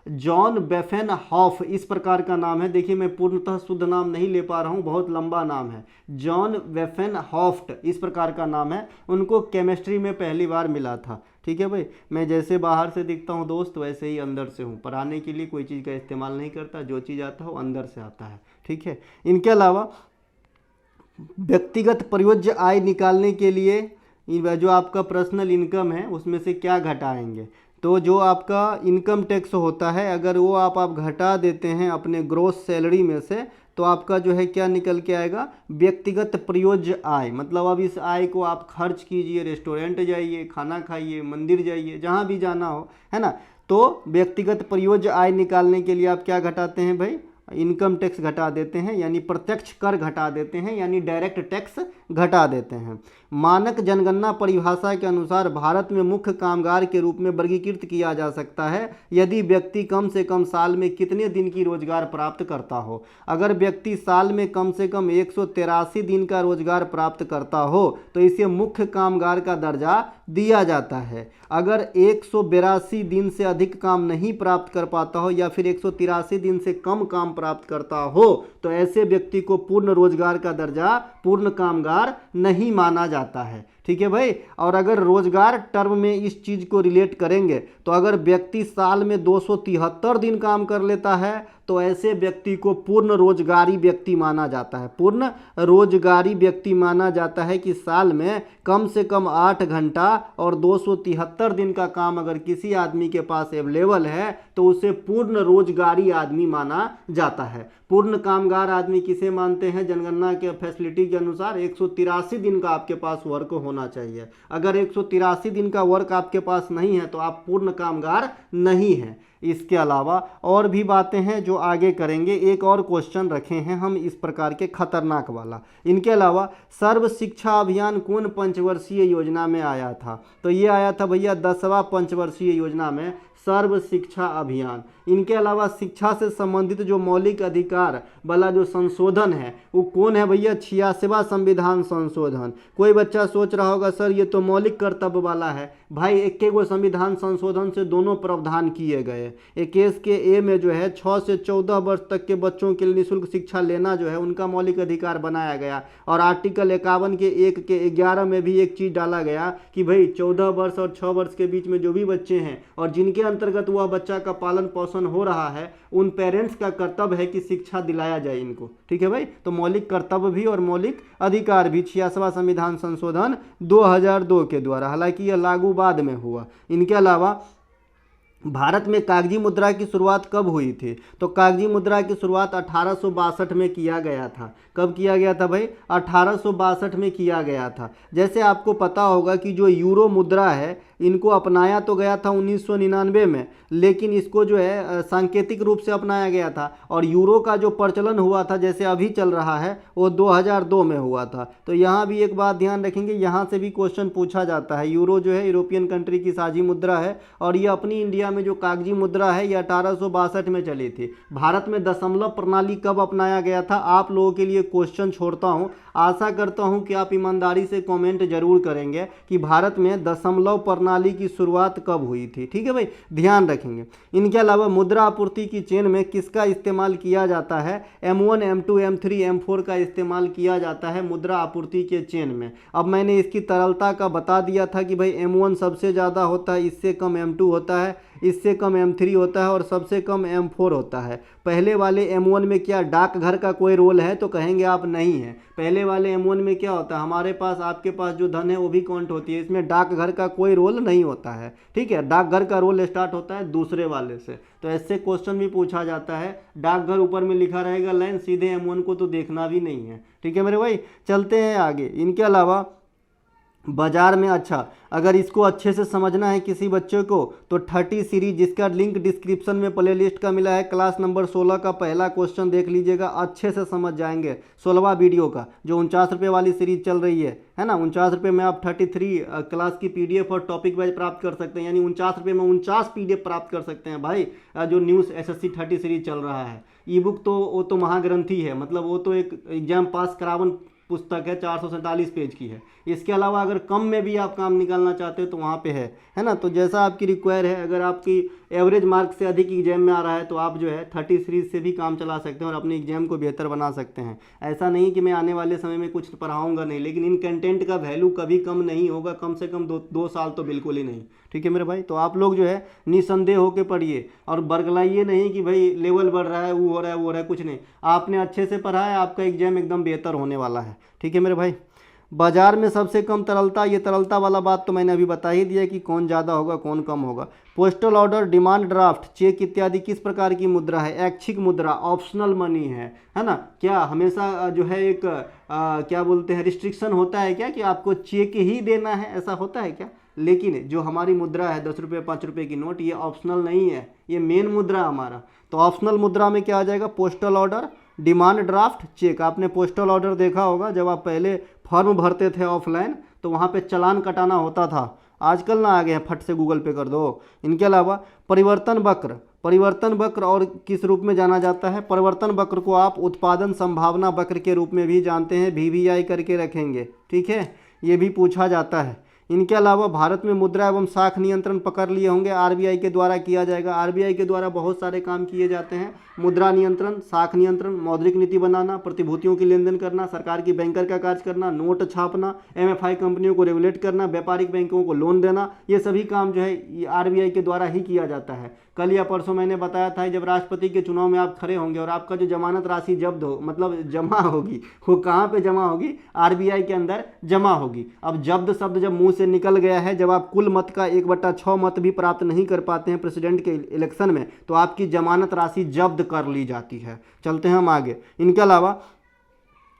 जॉन बेफेनहॉफ, इस प्रकार का नाम है। देखिए मैं पूर्णतः शुद्ध नाम नहीं ले पा रहा हूँ, बहुत लंबा नाम है, जॉन बेफेनहॉफ्ट इस प्रकार का नाम है, उनको केमिस्ट्री में पहली बार मिला था। ठीक है भाई, मैं जैसे बाहर से दिखता हूँ दोस्त, वैसे ही अंदर से हूँ। पढ़ाने के लिए कोई चीज़ का इस्तेमाल नहीं करता, जो चीज़ आता हो अंदर से आता है। ठीक है। इनके अलावा व्यक्तिगत प्रयोज्य आय निकालने के लिए जो आपका पर्सनल इनकम है उसमें से क्या घटाएंगे, तो जो आपका इनकम टैक्स होता है अगर वो आप घटा देते हैं अपने ग्रोस सैलरी में से, तो आपका जो है क्या निकल के आएगा, व्यक्तिगत प्रयोज्य आय। मतलब अब इस आय को आप खर्च कीजिए, रेस्टोरेंट जाइए, खाना खाइए, मंदिर जाइए, जहाँ भी जाना हो, है ना। तो व्यक्तिगत प्रयोज्य आय निकालने के लिए आप क्या घटाते हैं भाई, इनकम टैक्स घटा देते हैं, यानी प्रत्यक्ष कर घटा देते हैं, यानी डायरेक्ट टैक्स घटा देते हैं। मानक जनगणना परिभाषा के अनुसार भारत में मुख्य कामगार के रूप में वर्गीकृत किया जा सकता है यदि व्यक्ति कम से कम साल में कितने दिन की रोजगार प्राप्त करता हो। अगर व्यक्ति साल में कम से कम 183 दिन का रोजगार प्राप्त करता हो तो इसे मुख्य कामगार का दर्जा दिया जाता है। अगर 182 दिन से अधिक काम नहीं प्राप्त कर पाता हो या फिर 183 दिन से कम काम प्राप्त करता हो तो ऐसे व्यक्ति को पूर्ण रोजगार का दर्जा, पूर्ण कामगार नहीं माना जाता है। ठीक है भाई। और अगर रोजगार टर्म में इस चीज को रिलेट करेंगे तो अगर व्यक्ति साल में 273 दिन काम कर लेता है तो ऐसे व्यक्ति को पूर्ण रोजगारी व्यक्ति माना जाता है। पूर्ण रोजगारी व्यक्ति माना जाता है कि साल में कम से कम 8 घंटा और 273 दिन का काम अगर किसी आदमी के पास अवेलेबल है तो उसे पूर्ण रोजगारी आदमी माना जाता है। पूर्ण कामगार आदमी किसे मानते हैं? जनगणना के फैसिलिटी के अनुसार 183 दिन का आपके पास वर्क होना चाहिए। अगर 183 दिन का वर्क आपके पास नहीं है तो आप पूर्ण कामगार नहीं हैं। इसके अलावा और भी बातें हैं जो आगे करेंगे। एक और क्वेश्चन रखे हैं हम इस प्रकार के खतरनाक वाला। इनके अलावा सर्व शिक्षा अभियान कौन पंचवर्षीय योजना में आया था? तो ये आया था भैया 10वां पंचवर्षीय योजना में सर्व शिक्षा अभियान। इनके अलावा शिक्षा से संबंधित जो मौलिक अधिकार वाला जो संशोधन है वो कौन है भैया? 86वां संविधान संशोधन। कोई बच्चा सोच रहा होगा सर ये तो मौलिक कर्तव्य वाला है। भाई 21 संविधान संशोधन से दोनों प्रावधान किए गए। 21 के ए में जो है 6 से 14 वर्ष तक के बच्चों के लिए निःशुल्क शिक्षा लेना जो है उनका मौलिक अधिकार बनाया गया। और आर्टिकल 51 के 1 के 11 में भी एक चीज डाला गया कि भाई 14 वर्ष और 6 वर्ष के बीच में जो भी बच्चे हैं और जिनके अंतर्गत वह बच्चा का पालन पोषण हो रहा है उन पेरेंट्स का कर्तव्य है कि शिक्षा दिलाया जाए इनको। ठीक है भाई। तो मौलिक कर्तव्य भी और मौलिक अधिकार भी 86वां संविधान संशोधन 2002 के द्वारा, हालांकि यह लागू बाद में हुआ। इनके अलावा भारत में कागजी मुद्रा की शुरुआत कब हुई थी? तो कागजी मुद्रा की शुरुआत 1862 में किया गया था। कब किया गया था भाई? 1862 में किया गया था। जैसे आपको पता होगा कि जो यूरो मुद्रा है इनको अपनाया तो गया था 1999 में, लेकिन इसको जो है सांकेतिक रूप से अपनाया गया था। और यूरो का जो प्रचलन हुआ था जैसे अभी चल रहा है वो 2002 में हुआ था। तो यहाँ भी एक बात ध्यान रखेंगे, यहाँ से भी क्वेश्चन पूछा जाता है। यूरो जो है यूरोपियन कंट्री की साझी मुद्रा है और ये अपनी इंडिया में जो कागजी मुद्रा है ये 1862 में चली थी। भारत में दशमलव प्रणाली कब अपनाया गया था? आप लोगों के लिए क्वेश्चन छोड़ता हूँ, आशा करता हूँ कि आप ईमानदारी से कमेंट जरूर करेंगे कि भारत में दशमलव प्रणाली की शुरुआत कब हुई थी। ठीक है भाई, ध्यान रखेंगे। इनके अलावा मुद्रा आपूर्ति की चेन में किसका इस्तेमाल किया जाता है? M1, M2, M3, M4 का इस्तेमाल किया जाता है मुद्रा आपूर्ति के चेन में। अब मैंने इसकी तरलता का बता दिया था कि भाई M1 सबसे ज़्यादा होता है, इससे कम M2 होता है, इससे कम M3 होता है और सबसे कम M4 होता है। पहले वाले M1 में क्या डाकघर का कोई रोल है? तो कहेंगे आप नहीं है। पहले वाले M1 में क्या होता है? हमारे पास आपके पास जो धन है वो भी काउंट होती है, इसमें डाकघर का कोई रोल नहीं होता है। ठीक है, डाकघर का रोल स्टार्ट होता है दूसरे वाले से। तो ऐसे क्वेश्चन भी पूछा जाता है। डाकघर ऊपर में लिखा रहेगा लाइन, सीधे M1 को तो देखना भी नहीं है। ठीक है मेरे भाई, चलते हैं आगे। इनके अलावा बाजार में, अच्छा अगर इसको अच्छे से समझना है किसी बच्चे को तो 30 सीरीज जिसका लिंक डिस्क्रिप्शन में प्ले लिस्ट का मिला है, क्लास नंबर 16 का पहला क्वेश्चन देख लीजिएगा, अच्छे से समझ जाएंगे। 16वां वीडियो का जो 49 रुपये वाली सीरीज चल रही है ना, 49 रुपये में आप 33 क्लास की PDF और टॉपिक वाइज प्राप्त कर सकते हैं। यानी 49 रुपये में 49 PDF प्राप्त कर सकते हैं भाई। जो न्यूज़ SSC 30 सीरीज चल रहा है, ई बुक तो वो तो महाग्रंथी है, मतलब वो तो एक एग्जाम पास करावन पुस्तक है, 447 पेज की है। इसके अलावा अगर कम में भी आप काम निकालना चाहते हो तो वहाँ पे है ना। तो जैसा आपकी रिक्वायर है, अगर आपकी एवरेज मार्क से अधिक एग्जाम में आ रहा है तो आप जो है 30 सीरीज से भी काम चला सकते हैं और अपने एग्जाम को बेहतर बना सकते हैं। ऐसा नहीं कि मैं आने वाले समय में कुछ पढ़ाऊँगा नहीं, लेकिन इन कंटेंट का वैल्यू कभी कम नहीं होगा, कम से कम दो साल तो बिल्कुल ही नहीं। ठीक है मेरे भाई, तो आप लोग जो है निसंदेह होकर पढ़िए और बरगलाइए नहीं कि भाई लेवल बढ़ रहा है, वो हो रहा है, वो हो रहा है, कुछ नहीं। आपने अच्छे से पढ़ा है, आपका एग्जाम एकदम बेहतर होने वाला है। ठीक है मेरे भाई। बाजार में सबसे कम तरलता, ये तरलता वाला बात तो मैंने अभी बता ही दिया कि कौन ज़्यादा होगा कौन कम होगा। Postal order, demand draft, cheque इत्यादि किस प्रकार की मुद्रा है? ऐच्छिक मुद्रा, ऑप्शनल मनी है ना। क्या हमेशा जो है एक क्या बोलते हैं रिस्ट्रिक्शन होता है क्या कि आपको चेक ही देना है, ऐसा होता है क्या? लेकिन जो हमारी मुद्रा है 10 रुपये 5 रुपये की नोट, ये ऑप्शनल नहीं है, ये मेन मुद्रा हमारा। तो ऑप्शनल मुद्रा में क्या आ जाएगा? Postal order, demand draft, cheque. आपने पोस्टल ऑर्डर देखा होगा, जब आप पहले फॉर्म भरते थे ऑफलाइन तो वहाँ पे चालान कटाना होता था, आजकल ना आ गए हैं फट से गूगल पे कर दो। इनके अलावा परिवर्तन वक्र, परिवर्तन वक्र और किस रूप में जाना जाता है? परिवर्तन वक्र को आप उत्पादन संभावना वक्र के रूप में भी जानते हैं, VVI करके रखेंगे, ठीक है, ये भी पूछा जाता है। इनके अलावा भारत में मुद्रा एवं साख नियंत्रण पकड़ लिए होंगे, RBI के द्वारा किया जाएगा। RBI के द्वारा बहुत सारे काम किए जाते हैं, मुद्रा नियंत्रण, साख नियंत्रण, मौद्रिक नीति बनाना, प्रतिभूतियों की लेन देन करना, सरकार की बैंकर का कार्य करना, नोट छापना, MFI कंपनियों को रेगुलेट करना, व्यापारिक बैंकों को लोन देना, ये सभी काम जो है RBI के द्वारा ही किया जाता है। कल या परसों मैंने बताया था जब राष्ट्रपति के चुनाव में आप खड़े होंगे और आपका जो जमानत राशि जब्त हो मतलब जमा होगी, वो कहाँ पे जमा होगी? RBI के अंदर जमा होगी। अब जब्त शब्द जब मुंह से निकल गया है, जब आप कुल मत का 1/6 मत भी प्राप्त नहीं कर पाते हैं प्रेसिडेंट के इलेक्शन में, तो आपकी जमानत राशि जब्त कर ली जाती है। चलते हैं हम आगे। इनके अलावा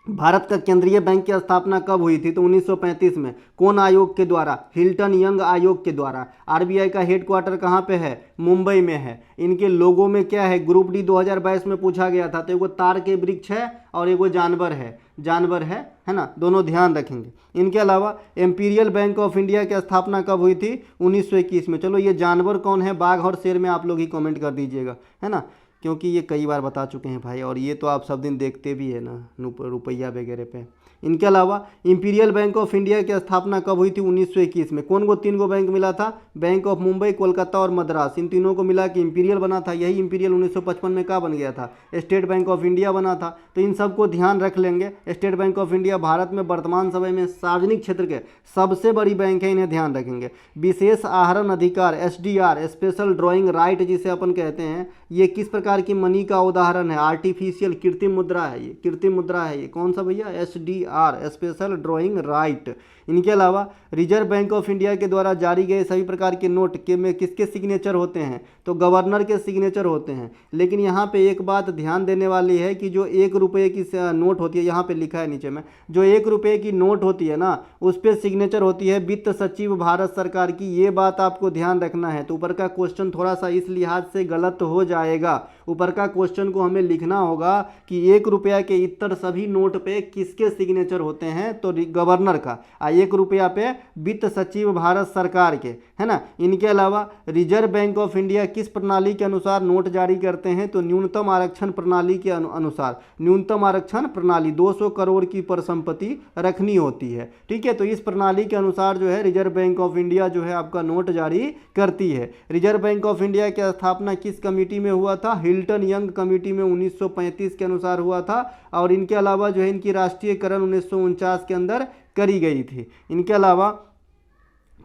भारत का केंद्रीय बैंक की स्थापना कब हुई थी? तो 1935 में। कौन आयोग के द्वारा? हिल्टन यंग आयोग के द्वारा। RBI का हेडक्वार्टर कहाँ पे है? मुंबई में है। इनके लोगों में क्या है? ग्रुप डी 2022 में पूछा गया था, तो एगो तार के वृक्ष है और एगो जानवर है, जानवर है ना, दोनों ध्यान रखेंगे। इनके अलावा इंपीरियल बैंक ऑफ इंडिया की स्थापना कब हुई थी? 1921 में। चलो ये जानवर कौन है, बाघ और शेर में आप लोग ही कमेंट कर दीजिएगा, है ना, क्योंकि ये कई बार बता चुके हैं भाई, और ये तो आप सब दिन देखते भी है ना रुपया वगैरह पे। इनके अलावा इंपीरियल बैंक ऑफ इंडिया की स्थापना कब हुई थी? 1921 में। कौन को 3 गो बैंक मिला था? बैंक ऑफ मुंबई, कोलकाता और मद्रास, इन तीनों को मिला के इंपीरियल बना था। यही इंपीरियल 1955 में क्या बन गया था? स्टेट बैंक ऑफ इंडिया बना था। तो इन सबको ध्यान रख लेंगे। State bank of India Bharat में वर्तमान समय में सार्वजनिक क्षेत्र के सबसे बड़ी बैंक है, इन्हें ध्यान रखेंगे। विशेष आहरण अधिकार, SDR, स्पेशल ड्रॉइंग राइट जिसे अपन कहते हैं, ये किस प्रकार की मनी का उदाहरण है? आर्टिफिशियल, कृत्रिम मुद्रा है ये, कृत्रिम मुद्रा है ये। कौन सा भैया? SDR, special drawing right. इनके अलावा रिजर्व बैंक ऑफ इंडिया के द्वारा जारी गए सभी प्रकार के नोट के में किसके सिग्नेचर होते हैं? तो गवर्नर के सिग्नेचर होते हैं। लेकिन यहाँ पे एक बात ध्यान देने वाली है कि जो 1 रुपये की नोट होती है, यहाँ पे लिखा है नीचे में, जो 1 रुपये की नोट होती है ना, उस पर सिग्नेचर होती है वित्त सचिव भारत सरकार की। ये बात आपको ध्यान रखना है। तो ऊपर का क्वेश्चन थोड़ा सा इस लिहाज से गलत हो जाएगा। ऊपर का क्वेश्चन को हमें लिखना होगा कि 1 रुपया के इतर सभी नोट पे किसके सिग्नेचर होते हैं? तो गवर्नर का। 1 रुपया पे वित्त सचिव भारत सरकार के, है ना। इनके अलावा रिजर्व बैंक ऑफ इंडिया किस प्रणाली के अनुसार नोट जारी करते हैं? तो न्यूनतम आरक्षण प्रणाली के अनुसार। न्यूनतम आरक्षण प्रणाली 200 करोड़ की परिसंपत्ति रखनी होती है, ठीक है। तो इस प्रणाली के अनुसार जो है रिजर्व बैंक ऑफ इंडिया जो है आपका नोट जारी करती है। रिजर्व बैंक ऑफ इंडिया की स्थापना किस कमेटी में हुआ था? हिल्टन यंग कमेटी में 1935 के अनुसार हुआ था। और इनके अलावा जो है इनकी राष्ट्रीयकरण 1949 के अंदर करी गई थी। इनके अलावा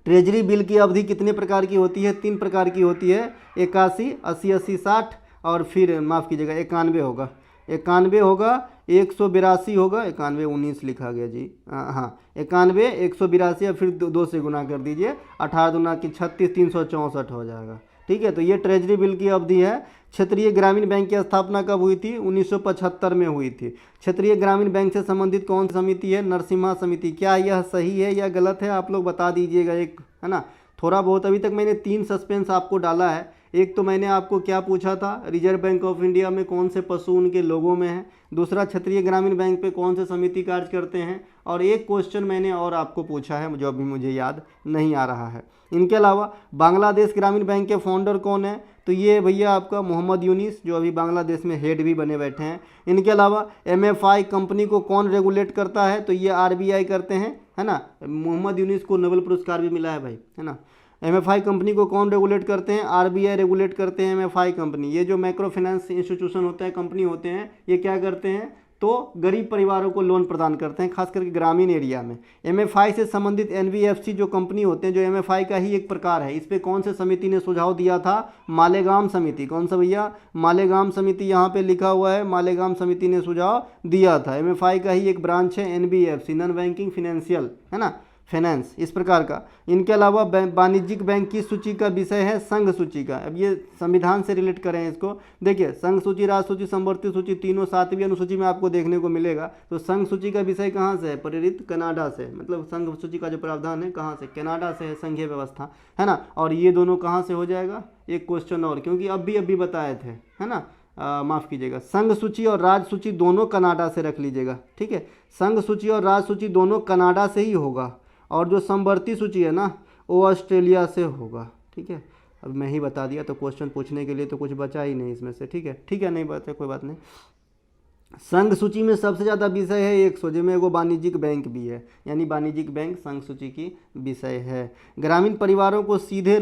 ट्रेजरी बिल की अवधि कितने प्रकार की होती है? 3 प्रकार की होती है, 81, 80, 80, 60 और फिर माफ़ कीजिएगा 91 होगा, 91 होगा, 182 होगा, 91 19 लिखा गया जी, हाँ 91, 182 और फिर 2 से गुना कर दीजिए, 18 दूना की 36, 364 हो जाएगा, ठीक है। तो ये ट्रेजरी बिल की अवधि है। क्षेत्रीय ग्रामीण बैंक की स्थापना कब हुई थी? 1975 में हुई थी। क्षेत्रीय ग्रामीण बैंक से संबंधित कौन सी समिति है? नरसिम्हा समिति। क्या यह सही है या गलत है? आप लोग बता दीजिएगा, एक है ना, थोड़ा बहुत। अभी तक मैंने 3 सस्पेंस आपको डाला है। एक तो मैंने आपको क्या पूछा था, रिजर्व बैंक ऑफ इंडिया में कौन से पशु उनके लोगों में है। दूसरा, क्षेत्रीय ग्रामीण बैंक पे कौन से समिति कार्य करते हैं। और एक क्वेश्चन मैंने और आपको पूछा है जो अभी मुझे याद नहीं आ रहा है। इनके अलावा बांग्लादेश ग्रामीण बैंक के फाउंडर कौन है? तो ये भैया आपका मोहम्मद यूनिस, जो अभी बांग्लादेश में हेड भी बने बैठे हैं। इनके अलावा MFI कंपनी को कौन रेगुलेट करता है? तो ये RBI करते हैं, है ना। मोहम्मद यूनिस को नोबेल पुरस्कार भी मिला है भाई, है ना। MFI कंपनी को कौन रेगुलेट करते हैं? RBI रेगुलेट करते हैं MFI कंपनी। ये जो माइक्रो फाइनेंस इंस्टीट्यूशन होता है, कंपनी होते हैं, ये क्या करते हैं? तो गरीब परिवारों को लोन प्रदान करते हैं, खास करके ग्रामीण एरिया में। MFI से संबंधित NBFC जो कंपनी होते हैं, जो MFI का ही एक प्रकार है, इस पे कौन से समिति ने सुझाव दिया था? मालेगाम समिति। कौन सा भैया? मालेगाम समिति, यहाँ पे लिखा हुआ है, मालेगाम समिति ने सुझाव दिया था। MFI का ही एक ब्रांच है NBFC, नॉन बैंकिंग फिनेंशियल, है ना, फाइनेंस, इस प्रकार का। इनके अलावा वाणिज्यिक बैंक की सूची का विषय है संघ सूची का। अब ये संविधान से रिलेट करें इसको, देखिए संघ सूची, राज सूची, संवर्ती सूची, तीनों 7वीं अनुसूची में आपको देखने को मिलेगा। तो संघ सूची का विषय कहाँ से है? प्रेरित कनाडा से, मतलब संघ सूची का जो प्रावधान है कहाँ से? कनाडा से है, संघीय व्यवस्था, है ना। और ये दोनों कहाँ से हो जाएगा? एक क्वेश्चन और, क्योंकि अभी बताए थे, है ना, माफ़ कीजिएगा, संघ सूची और राज्य सूची दोनों कनाडा से रख लीजिएगा, ठीक है। संघ सूची और राज्य सूची दोनों कनाडा से ही होगा, और जो समवर्ती सूची है ना वो ऑस्ट्रेलिया से होगा, ठीक है। अब मैं ही बता दिया तो क्वेश्चन पूछने के लिए तो कुछ बचा ही नहीं इसमें से, ठीक है, ठीक है, नहीं बचा कोई बात नहीं। संघ सूची में सबसे ज़्यादा विषय है 100, जिसमें एगो वाणिज्यिक बैंक भी है, यानी वाणिज्यिक बैंक संघ सूची की विषय है। ग्रामीण परिवारों को सीधे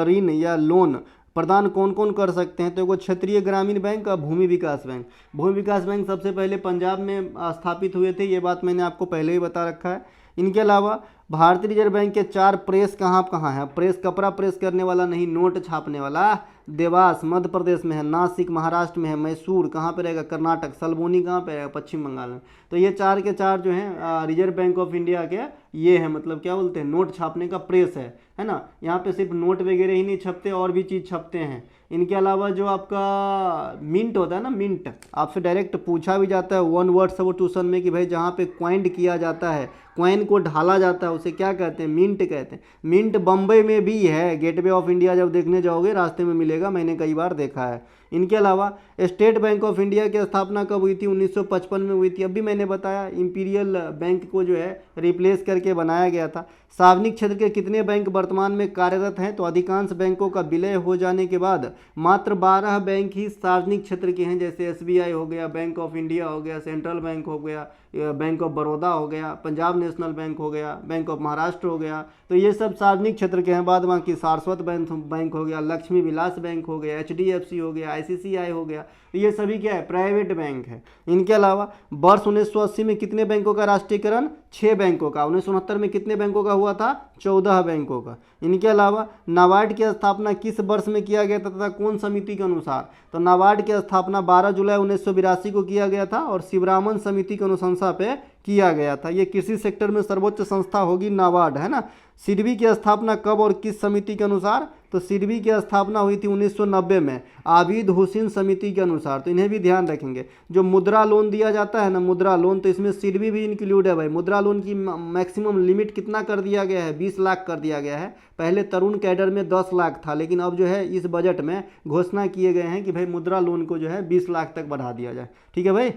ऋण या लोन प्रदान कौन कौन कर सकते हैं, तो एगो क्षेत्रीय ग्रामीण बैंक और भूमि विकास बैंक। भूमि विकास बैंक सबसे पहले पंजाब में स्थापित हुए थे, ये बात मैंने आपको पहले ही बता रखा है। इनके अलावा भारतीय रिजर्व बैंक के 4 प्रेस कहाँ कहाँ है, प्रेस कपड़ा प्रेस करने वाला नहीं, नोट छापने वाला, देवास मध्य प्रदेश में है, नासिक महाराष्ट्र में है, मैसूर कहाँ पे रहेगा, कर्नाटक, सलबोनी कहाँ पे रहेगा, पश्चिम बंगाल में। तो ये 4 के 4 जो हैं रिजर्व बैंक ऑफ इंडिया के ये है, मतलब क्या बोलते हैं, नोट छापने का प्रेस है ना। यहाँ पे सिर्फ नोट वगैरह ही नहीं छपते, और भी चीज़ छपते हैं। इनके अलावा जो आपका मिंट होता है ना, मिंट आपसे डायरेक्ट पूछा भी जाता है 1 वर्ड सब्स्टिट्यूशन में कि भाई जहाँ पे क्वाइंट किया जाता है, क्वाइन को ढाला जाता है, उसे क्या कहते हैं, मिंट कहते हैं। मिंट बम्बई में भी है, गेटवे ऑफ इंडिया जब देखने जाओगे रास्ते में मिलेगा, मैंने कई बार देखा है। इनके अलावा स्टेट बैंक ऑफ इंडिया की स्थापना कब हुई थी, 1955 में हुई थी। अभी मैंने बताया इंपीरियल बैंक को जो है रिप्लेस करके बनाया गया था। सार्वजनिक क्षेत्र के कितने बैंक वर्तमान में कार्यरत हैं, तो अधिकांश बैंकों का विलय हो जाने के बाद मात्र 12 बैंक ही सार्वजनिक क्षेत्र के हैं, जैसे SBI हो गया, बैंक ऑफ इंडिया हो गया, सेंट्रल बैंक हो गया, बैंक ऑफ बड़ौदा हो गया, पंजाब नेशनल बैंक हो गया, बैंक ऑफ महाराष्ट्र हो गया। तो ये सब सार्वजनिक क्षेत्र के हैं। बाद बाकी सारस्वत बैंक हो गया, लक्ष्मी विलास बैंक हो गया, HDFC हो गया, ICICI हो गया, तो ये सभी क्या है, प्राइवेट बैंक है। इनके अलावा वर्ष 1980 में कितने बैंकों का राष्ट्रीयकरण, 6 बैंकों का। 1969 में कितने बैंकों का हुआ था, 14 बैंकों का। इनके अलावा नाबार्ड की स्थापना किस वर्ष में किया गया था तथा कौन समिति के अनुसार, तो नाबार्ड की स्थापना 12 जुलाई 1982 को किया गया था, और शिवरामन समिति की अनुशंसा पे किया गया था। ये कृषि सेक्टर में सर्वोच्च संस्था होगी नाबार्ड, है ना। सिडबी की स्थापना कब और किस समिति के अनुसार, तो सिडबी की स्थापना हुई थी 1990 में आबिद हुसैन समिति के अनुसार। तो इन्हें भी ध्यान रखेंगे। जो मुद्रा लोन दिया जाता है ना, मुद्रा लोन, तो इसमें सिडबी भी इंक्लूड है भाई। मुद्रा लोन की मैक्सिमम लिमिट कितना कर दिया गया है, 20 लाख कर दिया गया है। पहले तरुण कैडर में 10 लाख था, लेकिन अब जो है इस बजट में घोषणा किए गए हैं कि भाई मुद्रा लोन को जो है 20 लाख तक बढ़ा दिया जाए, ठीक है भाई।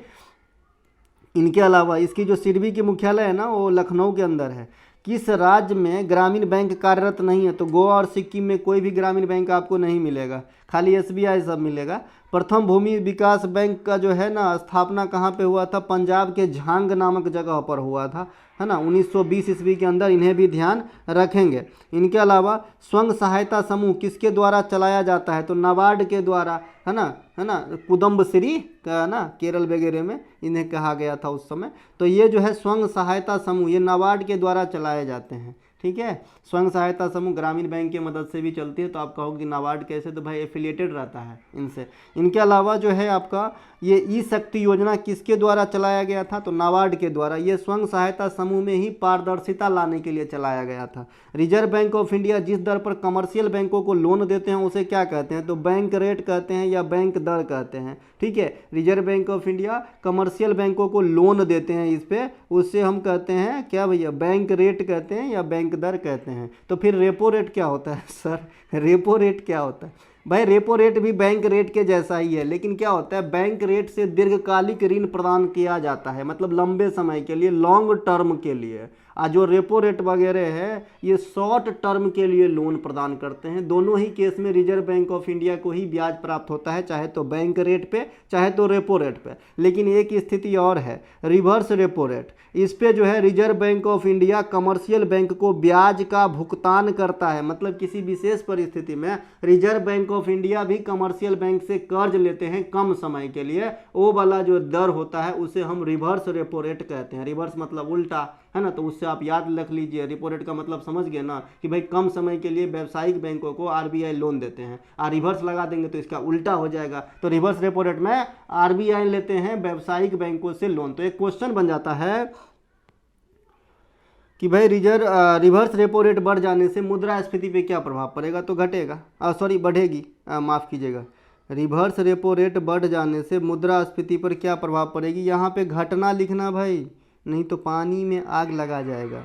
इनके अलावा इसकी जो सिडबी की मुख्यालय है ना वो लखनऊ के अंदर है। किस राज्य में ग्रामीण बैंक कार्यरत नहीं है, तो गोवा और सिक्किम में कोई भी ग्रामीण बैंक आपको नहीं मिलेगा, खाली SBI सब मिलेगा। प्रथम भूमि विकास बैंक का जो है ना स्थापना कहाँ पे हुआ था, पंजाब के झांग नामक जगह पर हुआ था, है ना, 1920 ईस्वी के अंदर। इन्हें भी ध्यान रखेंगे। इनके अलावा स्वयं सहायता समूह किसके द्वारा चलाया जाता है, तो नाबार्ड के द्वारा, है ना, कुदम्बश्री का ना केरल वगैरह में इन्हें कहा गया था उस समय। तो ये जो है स्वयं सहायता समूह ये नाबार्ड के द्वारा चलाए जाते हैं, ठीक है। स्वयं सहायता समूह ग्रामीण बैंक की मदद से भी चलती है। तो आप कहोगे नाबार्ड कैसे, तो भाई एफिलिएटेड रहता है इनसे। इनके अलावा जो है आपका ये ई-शक्ति योजना किसके द्वारा चलाया गया था, तो नाबार्ड के द्वारा। ये स्वयं सहायता समूह में ही पारदर्शिता लाने के लिए चलाया गया था। रिजर्व बैंक ऑफ इंडिया जिस दर पर कमर्शियल बैंकों को लोन देते हैं उसे क्या कहते हैं, तो बैंक रेट कहते हैं या बैंक दर कहते हैं, ठीक है। Reserve bank of India commercial बैंकों को लोन देते हैं इस पे, उससे हम कहते हैं क्या भैया, बैंक रेट कहते हैं या बैंक दर कहते हैं। तो फिर रेपो रेट क्या होता है सर, रेपो रेट क्या होता है भाई, रेपो रेट भी बैंक रेट के जैसा ही है, लेकिन क्या होता है, बैंक रेट से दीर्घकालिक ऋण प्रदान किया जाता है, मतलब लंबे समय के लिए, लॉन्ग टर्म के लिए। आज जो रेपो रेट वगैरह है ये शॉर्ट टर्म के लिए लोन प्रदान करते हैं। दोनों ही केस में रिजर्व बैंक ऑफ इंडिया को ही ब्याज प्राप्त होता है, चाहे तो बैंक रेट पे चाहे तो रेपो रेट पे। लेकिन एक स्थिति और है, रिवर्स रेपो रेट। इस पे जो है reserve bank of India commercial bank को ब्याज का भुगतान करता है, मतलब किसी विशेष परिस्थिति में रिजर्व बैंक ऑफ इंडिया भी कमर्शियल बैंक से कर्ज लेते हैं कम समय के लिए, वो वाला जो दर होता है उसे हम रिवर्स रेपो रेट कहते हैं। रिवर्स मतलब उल्टा, है ना, तो उससे आप याद रख लीजिए। रेपो रेट का मतलब समझ गए ना कि भाई कम समय के लिए व्यावसायिक बैंकों को RBI लोन देते हैं, और रिवर्स लगा देंगे तो इसका उल्टा हो जाएगा। तो रिवर्स रेपो रेट में RBI लेते हैं व्यावसायिक बैंकों से लोन। तो एक क्वेश्चन बन जाता है कि भाई रिवर्स रेपो रेट बढ़ जाने से मुद्रास्फीति पे क्या प्रभाव पड़ेगा, तो घटेगा, सॉरी बढ़ेगी, माफ़ कीजिएगा। रिवर्स रेपो रेट बढ़ जाने से मुद्रास्फीति पर क्या प्रभाव पड़ेगी, यहाँ पे घटना लिखना भाई, नहीं तो पानी में आग लगा जाएगा।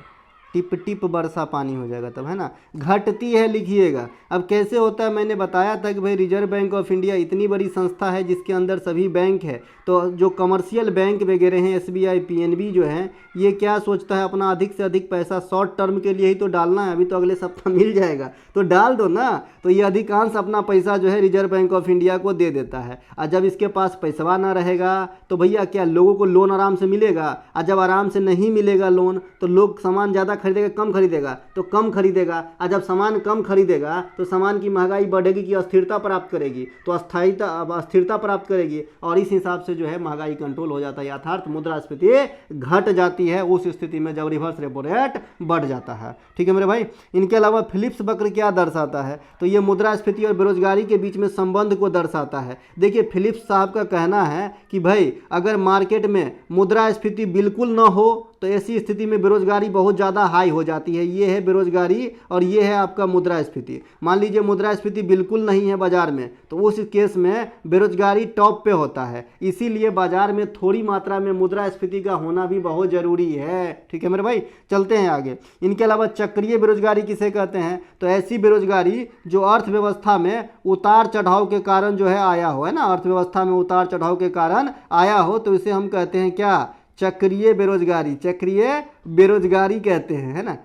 टिप टिप बरसा पानी हो जाएगा तब, है ना। घटती है लिखिएगा। अब कैसे होता है, मैंने बताया था कि भाई रिजर्व बैंक ऑफ इंडिया इतनी बड़ी संस्था है जिसके अंदर सभी बैंक है, तो जो कमर्शियल बैंक वगैरह हैं, एसबीआई, पीएनबी जो है, ये क्या सोचता है, अपना अधिक से अधिक पैसा शॉर्ट टर्म के लिए ही तो डालना है, अभी तो अगले सप्ताह मिल जाएगा तो डाल दो ना। तो ये अधिकांश अपना पैसा जो है रिजर्व बैंक ऑफ इंडिया को दे देता है। और जब इसके पास पैसा ना रहेगा तो भैया क्या लोगों को लोन आराम से मिलेगा? और जब आराम से नहीं मिलेगा लोन तो लोग सामान ज़्यादा खरीदेगा कम खरीदेगा? तो कम खरीदेगा। और जब सामान कम खरीदेगा तो सामान की महंगाई बढ़ेगी कि अस्थिरता प्राप्त करेगी? तो अस्थिरता प्राप्त करेगी, और इस हिसाब से जो है महंगाई कंट्रोल हो जाता है, अर्थात मुद्रास्फीति घट जाती है उस स्थिति में जब रिवर्स रेपो रेट बढ़ जाता है। ठीक है मेरे भाई। इनके अलावा फिलिप्स वक्र क्या दर्शाता है? तो ये मुद्रास्फीति और बेरोजगारी के बीच में संबंध को दर्शाता है। देखिए फिलिप्स साहब का कहना है कि भाई अगर मार्केट में मुद्रास्फीति बिल्कुल ना हो तो ऐसी स्थिति में बेरोजगारी बहुत ज़्यादा हाई हो जाती है। ये है बेरोजगारी और ये है आपका मुद्रास्फीति। मान लीजिए मुद्रास्फीति बिल्कुल नहीं है बाजार में, तो उस केस में बेरोजगारी टॉप पे होता है। इसीलिए बाजार में थोड़ी मात्रा में मुद्रास्फीति का होना भी बहुत ज़रूरी है। ठीक है मेरे भाई, चलते हैं आगे। इनके अलावा चक्रीय बेरोजगारी किसे कहते हैं? तो ऐसी बेरोजगारी जो अर्थव्यवस्था में उतार चढ़ाव के कारण जो है आया हो, है ना, अर्थव्यवस्था में उतार चढ़ाव के कारण आया हो, तो इसे हम कहते हैं क्या? चक्रीय बेरोजगारी। चक्रीय बेरोजगारी कहते हैं, है ना,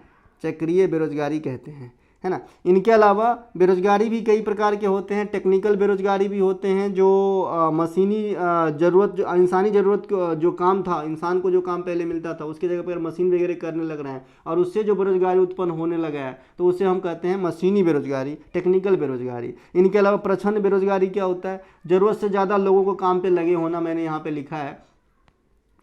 चक्रीय बेरोजगारी कहते हैं, है ना। इनके अलावा बेरोजगारी भी कई प्रकार के होते हैं। टेक्निकल बेरोजगारी भी होते हैं, जो मशीनी ज़रूरत, जो इंसानी ज़रूरत जो काम था, इंसान को जो काम पहले मिलता था उसकी जगह पर मशीन वगैरह करने लग रहे हैं और उससे जो बेरोजगारी उत्पन्न होने लगा है तो उसे हम कहते हैं मशीनी बेरोजगारी, टेक्निकल बेरोजगारी। इनके अलावा प्रच्छन्न बेरोजगारी क्या होता है? ज़रूरत से ज़्यादा लोगों को काम पर लगे होना, मैंने यहाँ पर लिखा है।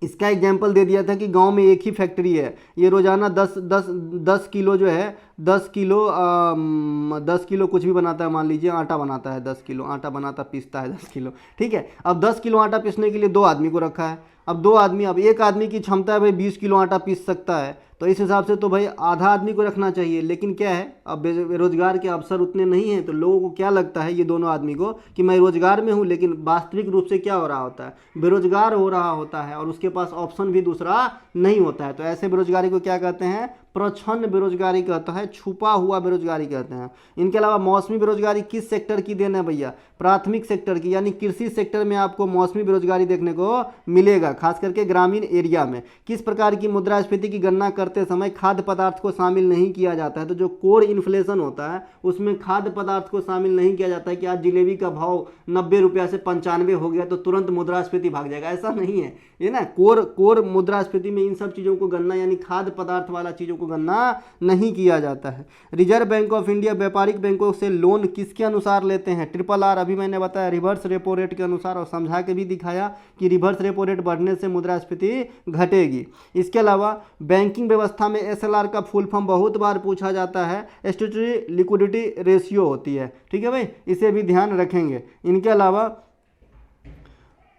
इसका एग्जाम्पल दे दिया था कि गांव में एक ही फैक्ट्री है, ये रोजाना 10 किलो जो है 10 किलो कुछ भी बनाता है, मान लीजिए आटा बनाता है, 10 किलो आटा बनाता पीसता है 10 किलो, ठीक है। अब 10 किलो आटा पीसने के लिए 2 आदमी को रखा है। अब एक आदमी की क्षमता है भाई 20 किलो आटा पीस सकता है, तो इस हिसाब से तो भाई आधा आदमी को रखना चाहिए। लेकिन क्या है, अब बेरोजगार के अवसर उतने नहीं हैं, तो लोगों को क्या लगता है, ये दोनों आदमी को, कि मैं रोजगार में हूँ, लेकिन वास्तविक रूप से क्या हो रहा होता है, बेरोजगार हो रहा होता है और उसके पास ऑप्शन भी दूसरा नहीं होता है। तो ऐसे बेरोजगारी को क्या कहते हैं? प्रच्छन्न बेरोजगारी कहता है, छुपा हुआ बेरोजगारी कहते हैं। इनके अलावा मौसमी बेरोजगारी किस सेक्टर की देन है भैया? प्राथमिक सेक्टर की, यानी कृषि सेक्टर में आपको मौसमी बेरोजगारी देखने को मिलेगा, खास करके ग्रामीण एरिया में। किस प्रकार की मुद्रास्फीति की गणना करते समय खाद्य पदार्थ को शामिल नहीं किया जाता है? तो जो कोर इन्फ्लेशन होता है उसमें खाद्य पदार्थ को शामिल नहीं किया जाता है कि आज जिलेबी का भाव 90 रुपया से 95 हो गया तो तुरंत मुद्रास्फीति भाग जाएगा, ऐसा नहीं है ये ना। कोर मुद्रास्फीति में इन सब चीज़ों को गणना, यानी खाद्य पदार्थ वाला चीज़ों को गणना नहीं किया जाता है। रिजर्व बैंक ऑफ इंडिया व्यापारिक बैंकों से लोन किसके अनुसार लेते हैं? RRR, अभी मैंने बताया रिवर्स रेपो रेट के अनुसार, और समझा के भी दिखाया कि रिवर्स रेपो रेट बढ़ने से मुद्रास्फीति घटेगी। इसके अलावा बैंकिंग व्यवस्था में SLR का फुल फॉर्म बहुत बार पूछा जाता है, स्टैट्यूटरी लिक्विडिटी रेशियो होती है। ठीक है भाई, इसे भी ध्यान रखेंगे। इनके अलावा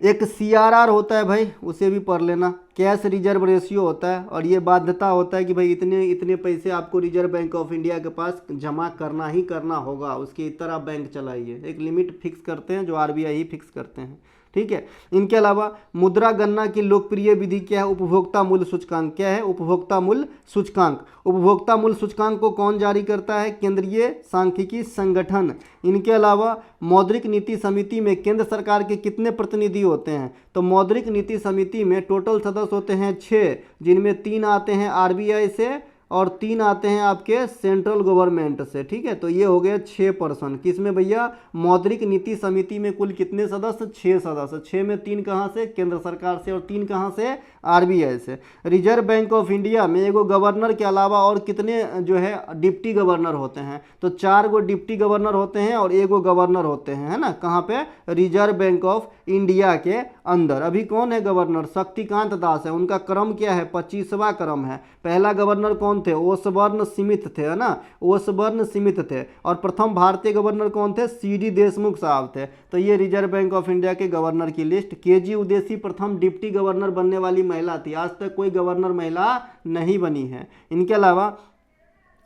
एक CRR होता है भाई, उसे भी पढ़ लेना, कैश रिजर्व रेशियो होता है, और ये बाध्यता होता है कि भाई इतने इतने पैसे आपको रिजर्व बैंक ऑफ इंडिया के पास जमा करना ही करना होगा, उसके इतर आप बैंक चलाइए। एक लिमिट फिक्स करते हैं जो RBI ही फिक्स करते हैं। ठीक है। इनके अलावा मुद्रा गणना की लोकप्रिय विधि क्या है? उपभोक्ता मूल्य सूचकांक। क्या है? उपभोक्ता मूल्य सूचकांक। उपभोक्ता मूल्य सूचकांक को कौन जारी करता है? केंद्रीय सांख्यिकी संगठन। इनके अलावा मौद्रिक नीति समिति में केंद्र सरकार के कितने प्रतिनिधि होते हैं? तो मौद्रिक नीति समिति में टोटल सदस्य होते हैं 6, जिनमें 3 आते हैं RBI से और 3 आते हैं आपके सेंट्रल गवर्नमेंट से। ठीक है, तो ये हो गया 6%। किसमें भैया? मौद्रिक नीति समिति में कुल कितने सदस्य? 6 सदस्य। 6 में 3 कहाँ से? केंद्र सरकार से, और 3 कहाँ से? RBI से। रिजर्व बैंक ऑफ इंडिया में एगो गवर्नर के अलावा और कितने जो है डिप्टी गवर्नर होते हैं? तो 4 गो डिप्टी गवर्नर होते हैं और एगो गवर्नर होते हैं, है ना। कहाँ पे? रिजर्व बैंक ऑफ इंडिया के अंदर। अभी कौन है गवर्नर? शक्तिकांत दास है। उनका क्रम क्या है? 25वां क्रम है। पहला गवर्नर कौन थे? ओसबर्न स्मिथ थे, है ना, ओसबर्न स्मिथ थे। और प्रथम भारतीय गवर्नर कौन थे? CD देशमुख साहब थे। तो ये रिजर्व बैंक ऑफ इंडिया के गवर्नर की लिस्ट। KG उदेसी प्रथम डिप्टी गवर्नर बनने वाली महिला थी, आज तक कोई गवर्नर महिला नहीं बनी है। इनके अलावा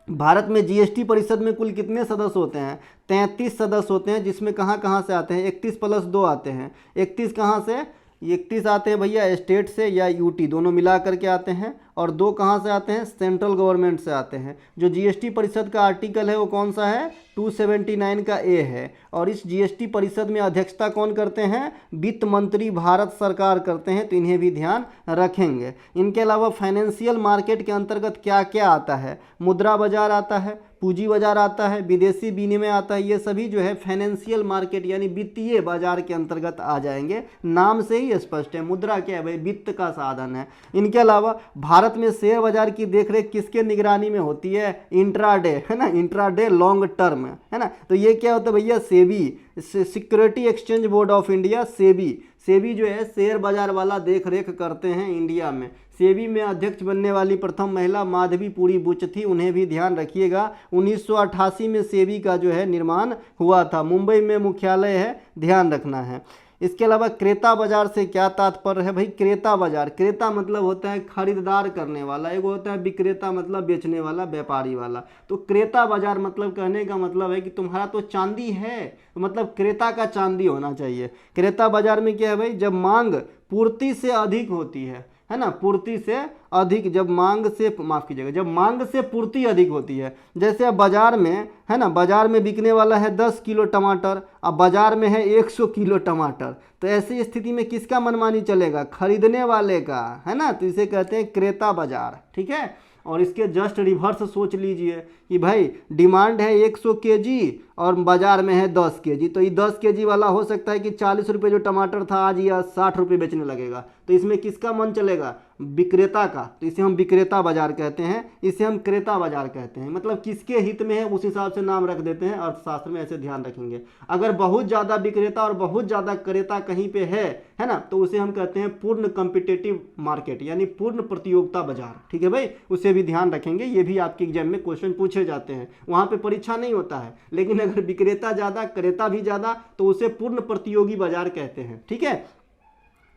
भारत में GST परिषद में कुल कितने सदस्य होते हैं? 33 सदस्य होते हैं, जिसमें कहाँ कहाँ से आते हैं? 31 + 2 आते हैं। 31 कहाँ से? 31 आते हैं भैया स्टेट से या UT, दोनों मिला करके आते हैं, और 2 कहाँ से आते हैं, सेंट्रल गवर्नमेंट से आते हैं। जो जीएसटी परिषद का आर्टिकल है वो कौन सा है, 279 का ए है। और इस जीएसटी परिषद में अध्यक्षता कौन करते हैं, वित्त मंत्री भारत सरकार करते हैं, तो इन्हें भी ध्यान रखेंगे। इनके अलावा फाइनेंशियल मार्केट के अंतर्गत क्या क्या आता है, मुद्रा बाजार आता है, पूंजी बाजार आता है, विदेशी विनिमय आता है, ये सभी जो है फाइनेंशियल मार्केट यानी वित्तीय बाजार के अंतर्गत आ जाएंगे। नाम से ही स्पष्ट है, मुद्रा क्या है भाई, वित्त का साधन है। इनके अलावा भारत में शेयर बाजार की देखरेख किसके निगरानी में होती है, इंट्राडे, है ना, इंट्राडे लॉन्ग टर्म, है ना। तो ये क्या होता है भैया, SEBI, security exchange board of India, SEBI. SEBI जो है शेयर बाजार वाला देख रेख करते हैं इंडिया में। सेबी में अध्यक्ष बनने वाली प्रथम महिला माधवीपुरी बुच थी, उन्हें भी ध्यान रखिएगा। 1988 में सेबी का जो है निर्माण हुआ था, मुंबई में मुख्यालय है, ध्यान रखना है। इसके अलावा क्रेता बाजार से क्या तात्पर्य है भाई, क्रेता बाजार, क्रेता मतलब होता है खरीदार करने वाला, एक होता है विक्रेता मतलब बेचने वाला, व्यापारी वाला। तो क्रेता बाजार मतलब कहने का मतलब है कि तुम्हारा तो चांदी है, तो मतलब क्रेता का चांदी होना चाहिए। क्रेता बाजार में क्या है भाई, जब मांग पूर्ति से अधिक होती है ना, पूर्ति से अधिक, जब मांग से, माफ कीजिएगा, जब मांग से पूर्ति अधिक होती है। जैसे अब बाजार में, है ना, बाजार में बिकने वाला है 10 किलो टमाटर, अब बाजार में है 100 किलो टमाटर, तो ऐसी स्थिति में किसका मनमानी चलेगा, खरीदने वाले का, है ना। तो इसे कहते हैं क्रेता बाजार, ठीक है। और इसके जस्ट रिवर्स सोच लीजिए कि भाई डिमांड है 100 केजी और बाजार में है 10 केजी, तो ये 10 केजी वाला हो सकता है कि 40 रुपये जो टमाटर था आज या 60 रुपये बेचने लगेगा, तो इसमें किसका मन चलेगा, विक्रेता का। तो इसे हम विक्रेता बाजार कहते हैं, इसे हम क्रेता बाजार कहते हैं। मतलब किसके हित में है उस हिसाब से नाम रख देते हैं, अर्थशास्त्र में ऐसे ध्यान रखेंगे। अगर बहुत ज़्यादा विक्रेता और बहुत ज़्यादा क्रेता कहीं पे है ना, तो उसे हम कहते हैं पूर्ण कॉम्पिटिटिव मार्केट यानी पूर्ण प्रतियोगिता बाजार, ठीक है भाई, उसे भी ध्यान रखेंगे। ये भी आपके एग्जाम में क्वेश्चन पूछे जाते हैं, वहाँ पे परीक्षा नहीं होता है, लेकिन अगर विक्रेता ज़्यादा क्रेता भी ज़्यादा तो उसे पूर्ण प्रतियोगी बाजार कहते हैं, ठीक है।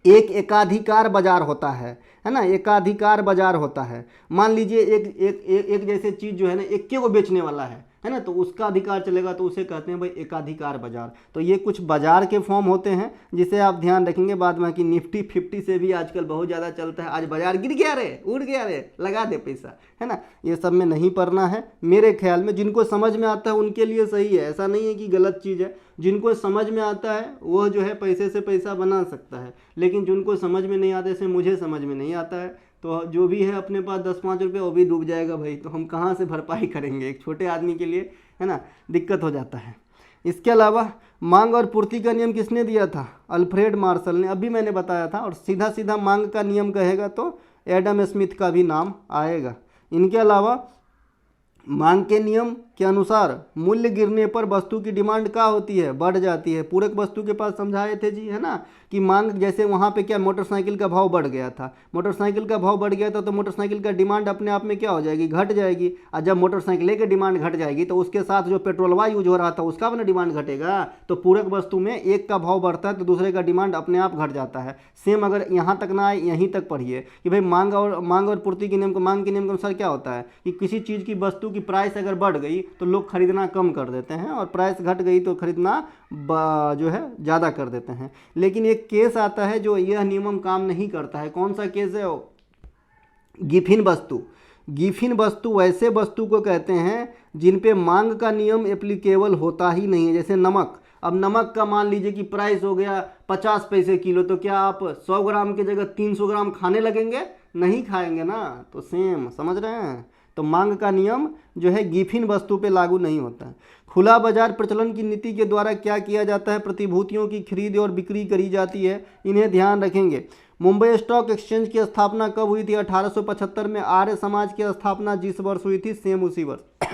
एक एकाधिकार बाजार होता है ना, एकाधिकार बाजार होता है। मान लीजिए एक एक एक, एक जैसे चीज़ जो है ना, एक को बेचने वाला है ना, तो उसका अधिकार चलेगा, तो उसे कहते हैं भाई एकाधिकार बाजार। तो ये कुछ बाजार के फॉर्म होते हैं जिसे आप ध्यान रखेंगे। बाद में कि निफ्टी 50 से भी आजकल बहुत ज़्यादा चलता है, आज बाजार गिर गया रे, उड़ गया रे, लगा दे पैसा, है ना, ये सब में नहीं पढ़ना है मेरे ख्याल में। जिनको समझ में आता है उनके लिए सही है, ऐसा नहीं है कि गलत चीज़ है। जिनको समझ में आता है वह जो है पैसे से पैसा बना सकता है, लेकिन जिनको समझ में नहीं आता, जैसे मुझे समझ में नहीं आता है, तो जो भी है अपने पास 10-5 रुपये वो भी डूब जाएगा भाई, तो हम कहाँ से भरपाई करेंगे, एक छोटे आदमी के लिए, है ना, दिक्कत हो जाता है। इसके अलावा मांग और पूर्ति का नियम किसने दिया था, अल्फ्रेड मार्शल ने, अभी मैंने बताया था। और सीधा सीधा मांग का नियम कहेगा तो एडम स्मिथ का भी नाम आएगा। इनके अलावा मांग के नियम के अनुसार मूल्य गिरने पर वस्तु की डिमांड क्या होती है, बढ़ जाती है। पूरक वस्तु के पास समझाए थे जी, है ना, कि मांग जैसे वहाँ पे क्या मोटरसाइकिल का भाव बढ़ गया था, मोटरसाइकिल का भाव बढ़ गया था तो मोटरसाइकिल का डिमांड अपने आप में क्या हो जाएगी, घट जाएगी। और जब मोटरसाइकिल की डिमांड घट जाएगी तो उसके साथ जो पेट्रोलवा यूज हो रहा था उसका अपना डिमांड घटेगा। तो पूरक वस्तु में एक का भाव बढ़ता है तो दूसरे का डिमांड अपने आप घट जाता है। सेम अगर यहाँ तक ना आए, यहीं तक पढ़िए कि भाई मांग और पूर्ति के नियम, मांग के नियम के अनुसार क्या होता है कि किसी चीज़ की वस्तु की प्राइस अगर बढ़ गई तो लोग खरीदना कम कर देते हैं, और प्राइस घट गई तो खरीदना जो है ज़्यादा कर देते हैं। लेकिन एक केस आता है जो यह नियम काम नहीं करता है। कौन सा केस है, गिफिन वस्तु। गिफिन वस्तु वैसे वस्तु को कहते हैं जिन पे मांग का नियम एप्लीकेबल होता ही नहीं है। जैसे नमक, अब नमक का मान लीजिए कि प्राइस हो गया 50 पैसे किलो, तो क्या आप 100 ग्राम की जगह 300 ग्राम खाने लगेंगे, नहीं खाएंगे ना। तो सेम, समझ रहे हैं। तो मांग का नियम जो है गिफिन वस्तु पे लागू नहीं होता है। खुला बाजार प्रचलन की नीति के द्वारा क्या किया जाता है, प्रतिभूतियों की खरीद और बिक्री करी जाती है, इन्हें ध्यान रखेंगे। मुंबई स्टॉक एक्सचेंज की स्थापना कब हुई थी, 1875 में। आर्य समाज की स्थापना जिस वर्ष हुई थी सेम उसी वर्ष।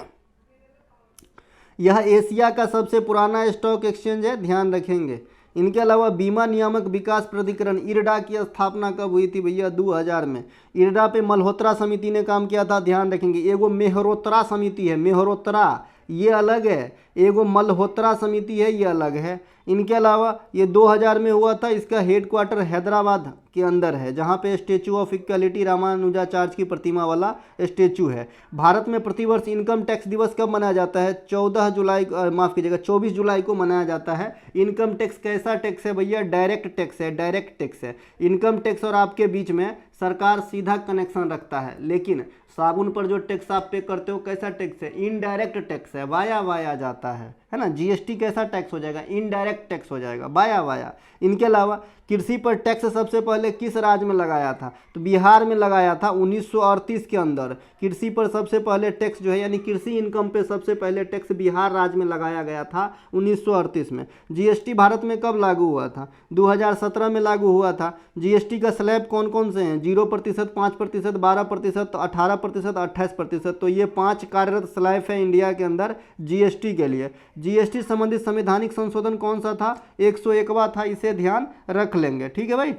यह एशिया का सबसे पुराना स्टॉक एक्सचेंज है, ध्यान रखेंगे। इनके अलावा बीमा नियामक विकास प्राधिकरण इरडा की स्थापना कब हुई थी भैया, 2000 में। इरडा पे मल्होत्रा समिति ने काम किया था, ध्यान रखेंगे। एगो मेहरोत्रा समिति है, मेहरोत्रा ये अलग है, एगो मल्होत्रा समिति है ये अलग है। इनके अलावा ये 2000 में हुआ था, इसका हेडक्वार्टर हैदराबाद के अंदर है, जहाँ पे स्टेचू ऑफ इक्वालिटी रामानुजाचार्य की प्रतिमा वाला स्टेचू है। भारत में प्रतिवर्ष इनकम टैक्स दिवस कब मनाया जाता है? 14 जुलाई, माफ़ कीजिएगा 24 जुलाई को मनाया जाता है। इनकम टैक्स कैसा टैक्स है भैया? डायरेक्ट टैक्स है, डायरेक्ट टैक्स है। इनकम टैक्स और आपके बीच में सरकार सीधा कनेक्शन रखता है, लेकिन साबुन पर जो टैक्स आप पे करते हो कैसा टैक्स है? इनडायरेक्ट टैक्स है, वाया वाया जाता है ना। जीएसटी कैसा टैक्स हो जाएगा? इनडायरेक्ट टैक्स हो जाएगा, वाया वाया। इनके अलावा कृषि पर टैक्स सबसे पहले किस राज्य में लगाया था? तो बिहार में लगाया था 1938 के अंदर। कृषि पर सबसे पहले टैक्स जो है यानी कृषि इनकम पे सबसे पहले टैक्स बिहार राज्य में लगाया गया था 1938 में। जीएसटी भारत में कब लागू हुआ था? 2017 में लागू हुआ था। जीएसटी का स्लैब कौन कौन से हैं? 0%, 5%, 12%, 18%, 28%। तो ये 5 कार्यरत स्लैब है इंडिया के अंदर जीएसटी के लिए। जीएसटी संबंधित संवैधानिक संशोधन कौन सा था? 101वां था, इसे ध्यान रख लेंगे। ठीक है भाई,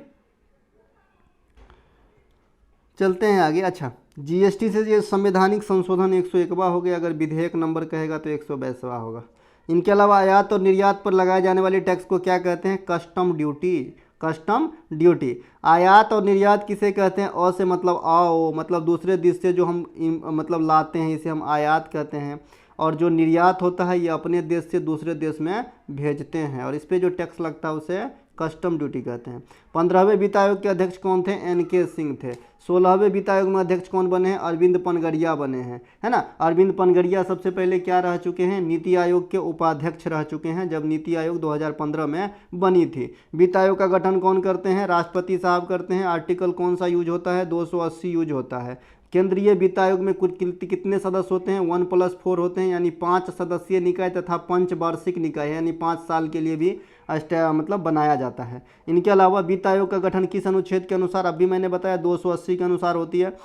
चलते हैं आगे। अच्छा, जीएसटी से ये संवैधानिक संशोधन 101वां हो गया, अगर विधेयक नंबर कहेगा तो 122वां होगा। इनके अलावा आयात और निर्यात पर लगाए जाने वाले टैक्स को क्या कहते हैं? Custom duty. Custom duty. आयात और निर्यात किसे कहते हैं? अ से मतलब आओ, मतलब दूसरे देश से जो हम मतलब लाते हैं इसे हम आयात कहते हैं, और जो निर्यात होता है ये अपने देश से दूसरे देश में भेजते हैं, और इस पर जो टैक्स लगता है उसे कस्टम ड्यूटी कहते हैं। 15वें वित्त आयोग के अध्यक्ष कौन थे? एन.के. सिंह थे। 16वें वित्त आयोग में अध्यक्ष कौन बने हैं? अरविंद पनगड़िया बने हैं, है ना। अरविंद पनगड़िया सबसे पहले क्या रह चुके हैं? नीति आयोग के उपाध्यक्ष रह चुके हैं, जब नीति आयोग 2015 में बनी थी। वित्त आयोग का गठन कौन करते हैं? राष्ट्रपति साहब करते हैं। आर्टिकल कौन सा यूज होता है? 280 यूज होता है। केंद्रीय वित्त आयोग में कुल कितने सदस्य होते हैं? 1+4 होते हैं, यानी 5 सदस्यीय निकाय तथा पंचवार्षिक निकाय, यानी 5 साल के लिए भी मतलब बनाया जाता है। इनके अलावा वित्त आयोग का गठन किस अनुच्छेद के अनुसार? अभी मैंने बताया 280 के अनुसार होती है।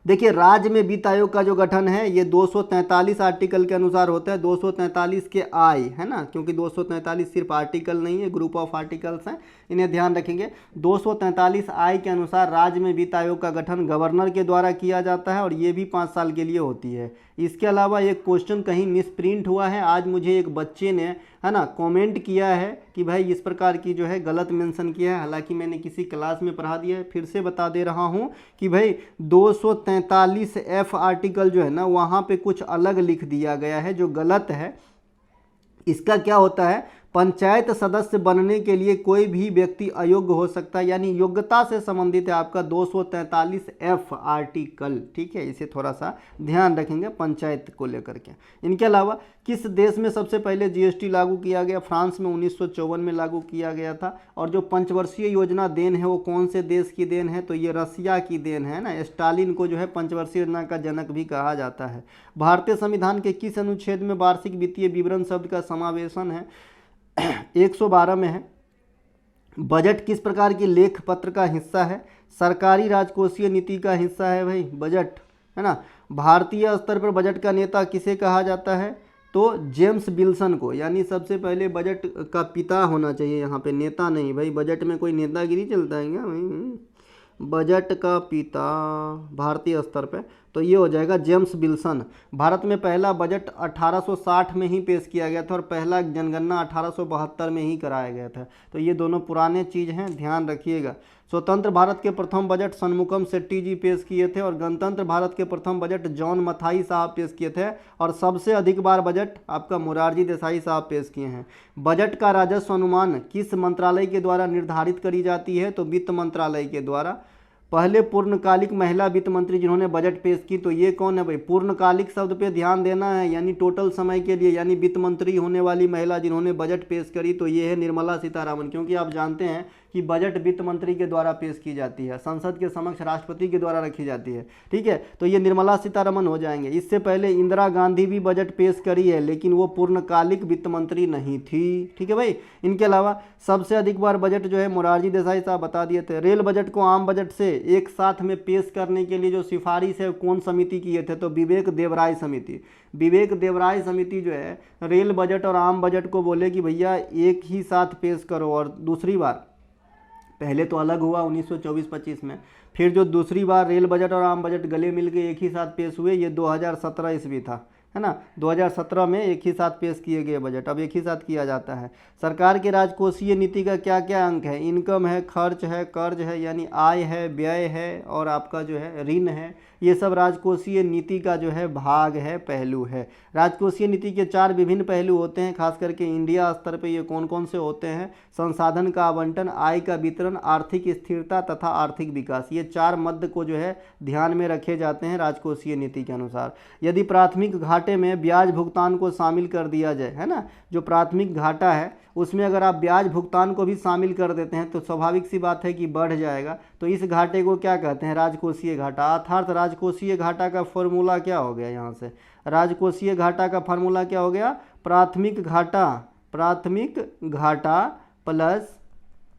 देखिए, राज्य में वित्त आयोग का जो गठन है ये 243 आर्टिकल के अनुसार होता है। 243 के आई, है ना, क्योंकि 243 सिर्फ आर्टिकल नहीं है, ग्रुप ऑफ आर्टिकल्स हैं, इन्हें ध्यान रखेंगे। 243 आई के अनुसार राज्य में वित्त आयोग का गठन गवर्नर के द्वारा किया जाता है, और ये भी 5 साल के लिए होती है। इसके अलावा एक क्वेश्चन कहीं मिसप्रिंट हुआ है, आज मुझे एक बच्चे ने, है ना, कमेंट किया है कि भाई इस प्रकार की जो है गलत मेंशन किया है, हालांकि मैंने किसी क्लास में पढ़ा दिया है, फिर से बता दे रहा हूं कि भाई 243F आर्टिकल जो है ना, वहां पे कुछ अलग लिख दिया गया है जो गलत है। इसका क्या होता है? पंचायत सदस्य बनने के लिए कोई भी व्यक्ति अयोग्य हो सकता है, यानी योग्यता से संबंधित है आपका 243F आर्टिकल। ठीक है, इसे थोड़ा सा ध्यान रखेंगे पंचायत को लेकर के। इनके अलावा किस देश में सबसे पहले जीएसटी लागू किया गया? फ्रांस में 1954 में लागू किया गया था। और जो पंचवर्षीय योजना देन है वो कौन से देश की देन है? तो ये रसिया की देन है ना। स्टालिन को जो है पंचवर्षीय योजना का जनक भी कहा जाता है। भारतीय संविधान के किस अनुच्छेद में वार्षिक वित्तीय विवरण शब्द का समावेशन है? 112 में है। बजट किस प्रकार की लेख पत्र का हिस्सा है? सरकारी राजकोषीय नीति का हिस्सा है भाई बजट, है ना। भारतीय स्तर पर बजट का नेता किसे कहा जाता है? तो जेम्स विल्सन को, यानी सबसे पहले बजट का पिता होना चाहिए यहाँ पे, नेता नहीं भाई। बजट में कोई नेतागिरी चलता है क्या भाई? बजट का पिता भारतीय स्तर पे तो ये हो जाएगा जेम्स विल्सन। भारत में पहला बजट 1860 में ही पेश किया गया था, और पहला जनगणना 1872 में ही कराया गया था। तो ये दोनों पुराने चीज़ हैं, ध्यान रखिएगा। स्वतंत्र भारत के प्रथम बजट सन्मुखम शेट्टी जी पेश किए थे, और गणतंत्र भारत के प्रथम बजट जॉन मथाई साहब पेश किए थे, और सबसे अधिक बार बजट आपका मोरारजी देसाई साहब पेश किए हैं। बजट का राजस्व अनुमान किस मंत्रालय के द्वारा निर्धारित करी जाती है? तो वित्त मंत्रालय के द्वारा। पहले पूर्णकालिक महिला वित्त मंत्री जिन्होंने बजट पेश की, तो ये कौन है भाई? पूर्णकालिक शब्द पे ध्यान देना है, यानी टोटल समय के लिए, यानी वित्त मंत्री होने वाली महिला जिन्होंने बजट पेश करी, तो ये है निर्मला सीतारामन। क्योंकि आप जानते हैं कि बजट वित्त मंत्री के द्वारा पेश की जाती है, संसद के समक्ष राष्ट्रपति के द्वारा रखी जाती है। ठीक है, तो ये निर्मला सीतारमन हो जाएंगे। इससे पहले इंदिरा गांधी भी बजट पेश करी है, लेकिन वो पूर्णकालिक वित्त मंत्री नहीं थी। ठीक है भाई। इनके अलावा सबसे अधिक बार बजट जो है मोरारजी देसाई साहब बता दिए थे। रेल बजट को आम बजट से एक साथ में पेश करने के लिए जो सिफारिश है कौन समिति किए थे? तो विवेक देवराय समिति। विवेक देवराय समिति जो है रेल बजट और आम बजट को बोले कि भैया एक ही साथ पेश करो। और दूसरी बार, पहले तो अलग हुआ 1924-25 में, फिर जो दूसरी बार रेल बजट और आम बजट गले मिल के एक ही साथ पेश हुए, ये 2017 ईस्वी था, है ना। 2017 में एक ही साथ पेश किए गए बजट, अब एक ही साथ किया जाता है। सरकार के राजकोषीय नीति का क्या क्या अंक है? इनकम है, खर्च है, कर्ज है, यानी आय है, व्यय है और आपका जो है ऋण है। ये सब राजकोषीय नीति का जो है भाग है, पहलू है। राजकोषीय नीति के 4 विभिन्न पहलू होते हैं, खास करके इंडिया स्तर पे ये कौन कौन से होते हैं? संसाधन का आवंटन, आय का वितरण, आर्थिक स्थिरता तथा आर्थिक विकास। ये 4 मद को जो है ध्यान में रखे जाते हैं राजकोषीय नीति के अनुसार। यदि प्राथमिक घाटे में ब्याज भुगतान को शामिल कर दिया जाए, है ना, जो प्राथमिक घाटा है उसमें अगर आप ब्याज भुगतान को भी शामिल कर देते हैं तो स्वाभाविक सी बात है कि बढ़ जाएगा। तो इस घाटे को क्या कहते हैं? राजकोषीय घाटा। अर्थात राजकोषीय घाटा का फॉर्मूला क्या हो गया? यहाँ से राजकोषीय घाटा का फार्मूला क्या हो गया? प्राथमिक घाटा प्लस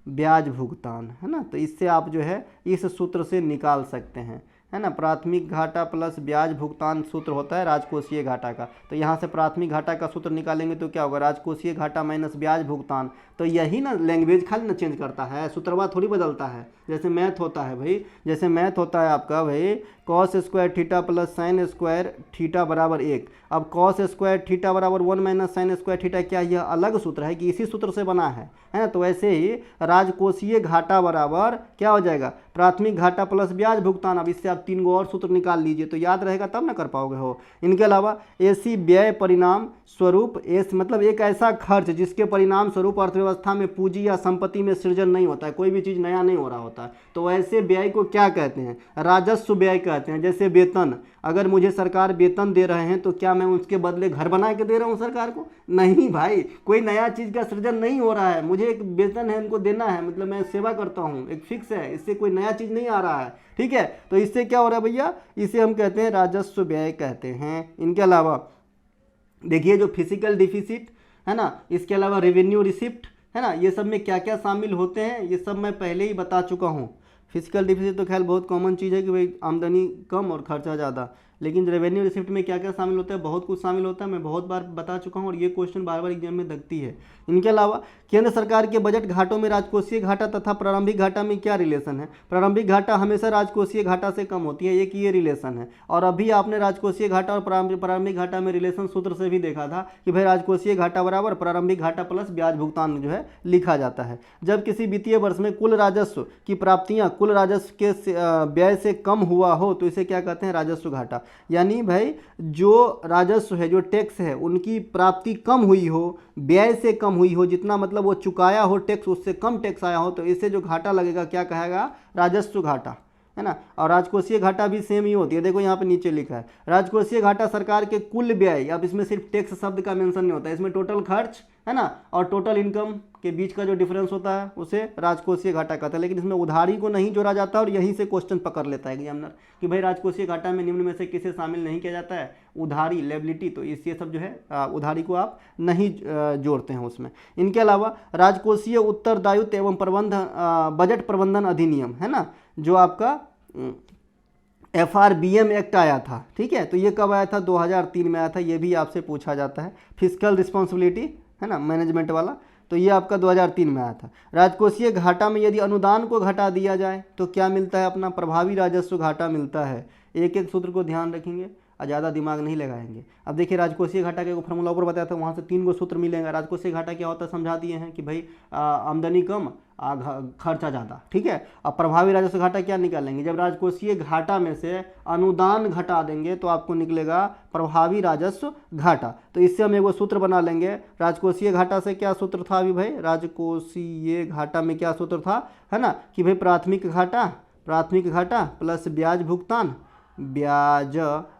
ब्याज भुगतान, है ना। तो इससे आप जो है इस सूत्र से निकाल सकते हैं, है ना। प्राथमिक घाटा प्लस ब्याज भुगतान सूत्र होता है राजकोषीय घाटा का। तो यहाँ से प्राथमिक घाटा का सूत्र निकालेंगे तो क्या होगा? राजकोषीय घाटा माइनस ब्याज भुगतान। तो यही ना लैंग्वेज खाली ना चेंज करता है, सूत्रवा थोड़ी बदलता है। जैसे मैथ होता है भाई, जैसे मैथ होता है आपका भाई cos square theta plus sine square theta बराबर 1। अब कॉस स्क्वायर थीटा बराबर 1 माइनस साइन स्क्वायर थीटा, क्या यह अलग सूत्र है कि इसी सूत्र से बना है? तो वैसे ही राजकोषीय घाटा बराबर क्या हो जाएगा? प्राथमिक घाटा प्लस ब्याज भुगतान। अब इससे आप 3 गो और सूत्र निकाल लीजिए तो याद रहेगा, तब ना कर पाओगे हो। इनके अलावा ऐसी व्यय परिणाम स्वरूप, मतलब एक ऐसा खर्च जिसके परिणाम स्वरूप अर्थव्यवस्था में पूंजी या संपत्ति में सृजन नहीं होता है, कोई भी चीज़ नया नहीं हो रहा होता है, तो ऐसे व्यय को क्या कहते हैं? राजस्व व्यय कहते हैं। जैसे वेतन, अगर मुझे सरकार वेतन दे रहे हैं तो क्या मैं उसके बदले घर बना के दे रहा हूँ सरकार को? नहीं भाई, कोई नया चीज़ का सृजन नहीं हो रहा है, मुझे एक वेतन है उनको देना है, मतलब मैं सेवा करता हूँ, एक फिक्स है, इससे कोई नया चीज़ नहीं आ रहा है, ठीक है। तो इससे क्या हो रहा है भैया? इसे हम कहते हैं राजस्व व्यय कहते हैं। इनके अलावा देखिए जो फिजिकल डिफिसिट है ना, इसके अलावा रेवेन्यू रिसिप्ट है ना, ये सब में क्या क्या शामिल होते हैं ये सब मैं पहले ही बता चुका हूँ। फिजिकल डिफिसिट तो खैर बहुत कॉमन चीज़ है कि भाई आमदनी कम और खर्चा ज़्यादा, लेकिन रेवेन्यू रिसिप्ट में क्या क्या शामिल होता है? बहुत कुछ शामिल होता है, मैं बहुत बार बता चुका हूँ और ये क्वेश्चन बार बार एग्जाम में लगती है। इनके अलावा केंद्र सरकार के बजट घाटों में राजकोषीय घाटा तथा प्रारंभिक घाटा में क्या रिलेशन है? प्रारंभिक घाटा हमेशा राजकोषीय घाटा से कम होती है, एक ये रिलेशन है। और अभी आपने राजकोषीय घाटा और प्रारंभिक घाटा में रिलेशन सूत्र से भी देखा था कि भाई राजकोषीय घाटा बराबर प्रारंभिक घाटा प्लस ब्याज भुगतान जो है लिखा जाता है। जब किसी वित्तीय वर्ष में कुल राजस्व की प्राप्तियां कुल राजस्व के व्यय से कम हुआ हो तो इसे क्या कहते हैं? राजस्व घाटा। यानी भाई जो राजस्व है, जो टैक्स है, उनकी प्राप्ति कम हुई हो, व्यय से कम हुई हो, जितना मतलब वो चुकाया हो टैक्स उससे कम टैक्स आया हो, तो इससे जो घाटा लगेगा क्या कहेगा? राजस्व घाटा, है ना। और राजकोषीय घाटा भी सेम ही होती है, देखो यहाँ पे नीचे लिखा है राजकोषीय घाटा सरकार के कुल व्यय। अब इसमें सिर्फ टैक्स शब्द का मेंशन नहीं होता है, इसमें टोटल खर्च है ना और टोटल इनकम के बीच का जो डिफरेंस होता है उसे राजकोषीय घाटा कहता है। लेकिन इसमें उधारी को नहीं जोड़ा जाता और यहीं से क्वेश्चन पकड़ लेता है एग्जामिनर कि भाई राजकोषीय घाटा में निम्न में से किसे शामिल नहीं किया जाता है? उधारी, लेबिलिटी, तो ये सब जो है उधारी को आप नहीं जोड़ते हैं उसमें। इनके अलावा राजकोषीय उत्तरदायित्व एवं बजट प्रबंधन अधिनियम है ना, जो आपका FRBM एक्ट आया था, ठीक है। तो ये कब आया था? 2003 में आया था, ये भी आपसे पूछा जाता है। फिस्कल रिस्पॉन्सिबिलिटी है ना, मैनेजमेंट वाला, तो ये आपका 2003 में आया था। राजकोषीय घाटा में यदि अनुदान को घटा दिया जाए तो क्या मिलता है? अपना प्रभावी राजस्व घाटा मिलता है। एक एक सूत्र को ध्यान रखेंगे और ज़्यादा दिमाग नहीं लगाएंगे। अब देखिए राजकोषीय घाटा के फॉर्मूला ऊपर बताया था, वहाँ से 3 गो सूत्र मिलेंगे। राजकोषीय घाटा क्या होता है समझा दिए हैं कि भाई आमदनी कम खर्चा ज़्यादा, ठीक है। अब प्रभावी राजस्व घाटा क्या निकालेंगे? जब राजकोषीय घाटा में से अनुदान घटा देंगे तो आपको निकलेगा प्रभावी राजस्व घाटा। तो इससे हम एक सूत्र बना लेंगे। राजकोषीय घाटा से क्या सूत्र था अभी भाई? राजकोषीय घाटा में क्या सूत्र था, है ना, कि भाई प्राथमिक घाटा प्लस ब्याज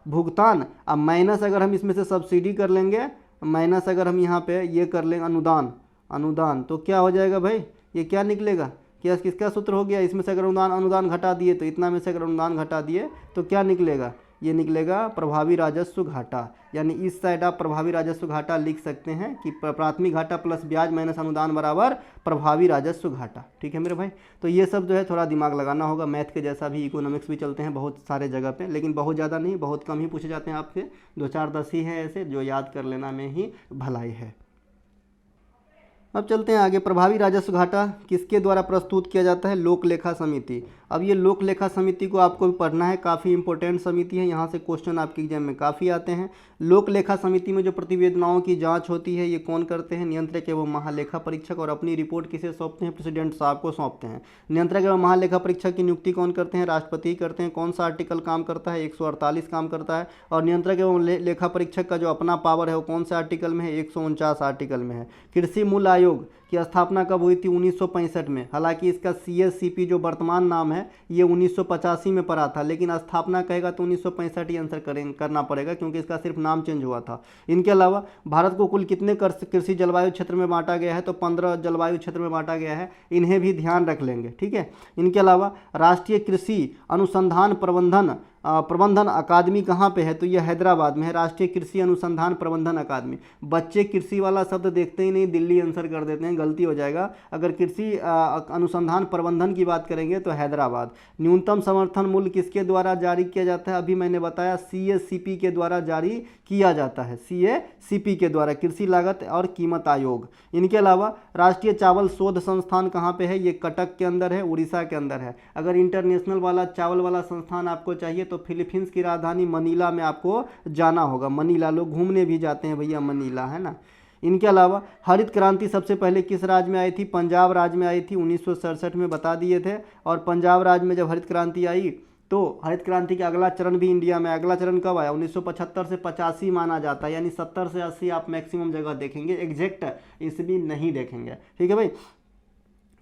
भुगतान अब माइनस अगर हम इसमें से सब्सिडी कर लेंगे, माइनस अगर हम यहाँ पे ये कर लेंगे अनुदान, तो क्या हो जाएगा भाई? ये क्या निकलेगा? क्या किसका सूत्र हो गया? इसमें से अगर अनुदान घटा दिए तो इतना में से अगर अनुदान घटा दिए तो क्या निकलेगा? ये निकलेगा प्रभावी राजस्व घाटा। यानी इस साइड आप प्रभावी राजस्व घाटा लिख सकते हैं कि प्राथमिक घाटा प्लस ब्याज माइनस अनुदान बराबर प्रभावी राजस्व घाटा, ठीक है मेरे भाई। तो ये सब जो है थोड़ा दिमाग लगाना होगा। मैथ के जैसा भी इकोनॉमिक्स भी चलते हैं बहुत सारे जगह पे, लेकिन बहुत ज़्यादा नहीं, बहुत कम ही पूछे जाते हैं आपसे। 2 4 10 ही है ऐसे जो याद कर लेना में ही भलाई है। अब चलते हैं आगे। प्रभावी राजस्व घाटा किसके द्वारा प्रस्तुत किया जाता है? लोक लेखा समिति। अब ये लोक लेखा समिति को आपको भी पढ़ना है, काफ़ी इंपॉर्टेंट समिति है, यहाँ से क्वेश्चन आपके एग्जाम में काफ़ी आते हैं। लोक लेखा समिति में जो प्रतिवेदनाओं की जांच होती है ये कौन करते हैं? नियंत्रक एवं महालेखा परीक्षक। और अपनी रिपोर्ट किसे सौंपते हैं? प्रेसिडेंट साहब को सौंपते हैं। नियंत्रक एवं महालेखा परीक्षक की नियुक्ति कौन करते हैं? राष्ट्रपति करते हैं। कौन सा आर्टिकल काम करता है? 148 काम करता है। और नियंत्रक एवं लेखा परीक्षक का जो अपना पावर है वो कौन से आर्टिकल में है? 149 आर्टिकल में है। कृषि मूल्य आयोग की स्थापना कब हुई थी? 1965 में। हालांकि इसका CSCP जो वर्तमान नाम है ये 1985 में पड़ा था, लेकिन स्थापना कहेगा तो 1965 ही आंसर करना पड़ेगा, क्योंकि इसका सिर्फ नाम चेंज हुआ था। इनके अलावा भारत को कुल कितने कृषि जलवायु क्षेत्र में बांटा गया है? तो 15 जलवायु क्षेत्र में बांटा गया है, इन्हें भी ध्यान रख लेंगे, ठीक है। इनके अलावा राष्ट्रीय कृषि अनुसंधान प्रबंधन अकादमी कहाँ पे है? तो ये हैदराबाद में है, राष्ट्रीय कृषि अनुसंधान प्रबंधन अकादमी। बच्चे कृषि वाला शब्द देखते ही नहीं, दिल्ली आंसर कर देते हैं, गलती हो जाएगा। अगर कृषि अनुसंधान प्रबंधन की बात करेंगे तो हैदराबाद। न्यूनतम समर्थन मूल्य किसके द्वारा जारी किया जाता है? अभी मैंने बताया CSCP के द्वारा जारी किया जाता है, CSCP के द्वारा, कृषि लागत और कीमत आयोग। इनके अलावा राष्ट्रीय चावल शोध संस्थान कहाँ पे है? ये कटक के अंदर है, उड़ीसा के अंदर है। अगर इंटरनेशनल वाला चावल वाला संस्थान आपको चाहिए तो फिलीपींस की राजधानी मनीला में आपको जाना होगा। मनीला लोग घूमने भी जाते हैं भैया, मनीला है ना। इनके अलावा हरित क्रांति सबसे पहले किस राज्य में आई थी? पंजाब राज्य में आई थी, 1967 में बता दिए थे। और पंजाब राज्य में जब हरित क्रांति आई तो हरित क्रांति का अगला चरण भी इंडिया में, अगला चरण कब आया? 1975 से 85 माना जाता है, यानी 70 से 80 आप मैक्सिमम जगह देखेंगे, एग्जैक्ट इसमें नहीं देखेंगे, ठीक है भाई।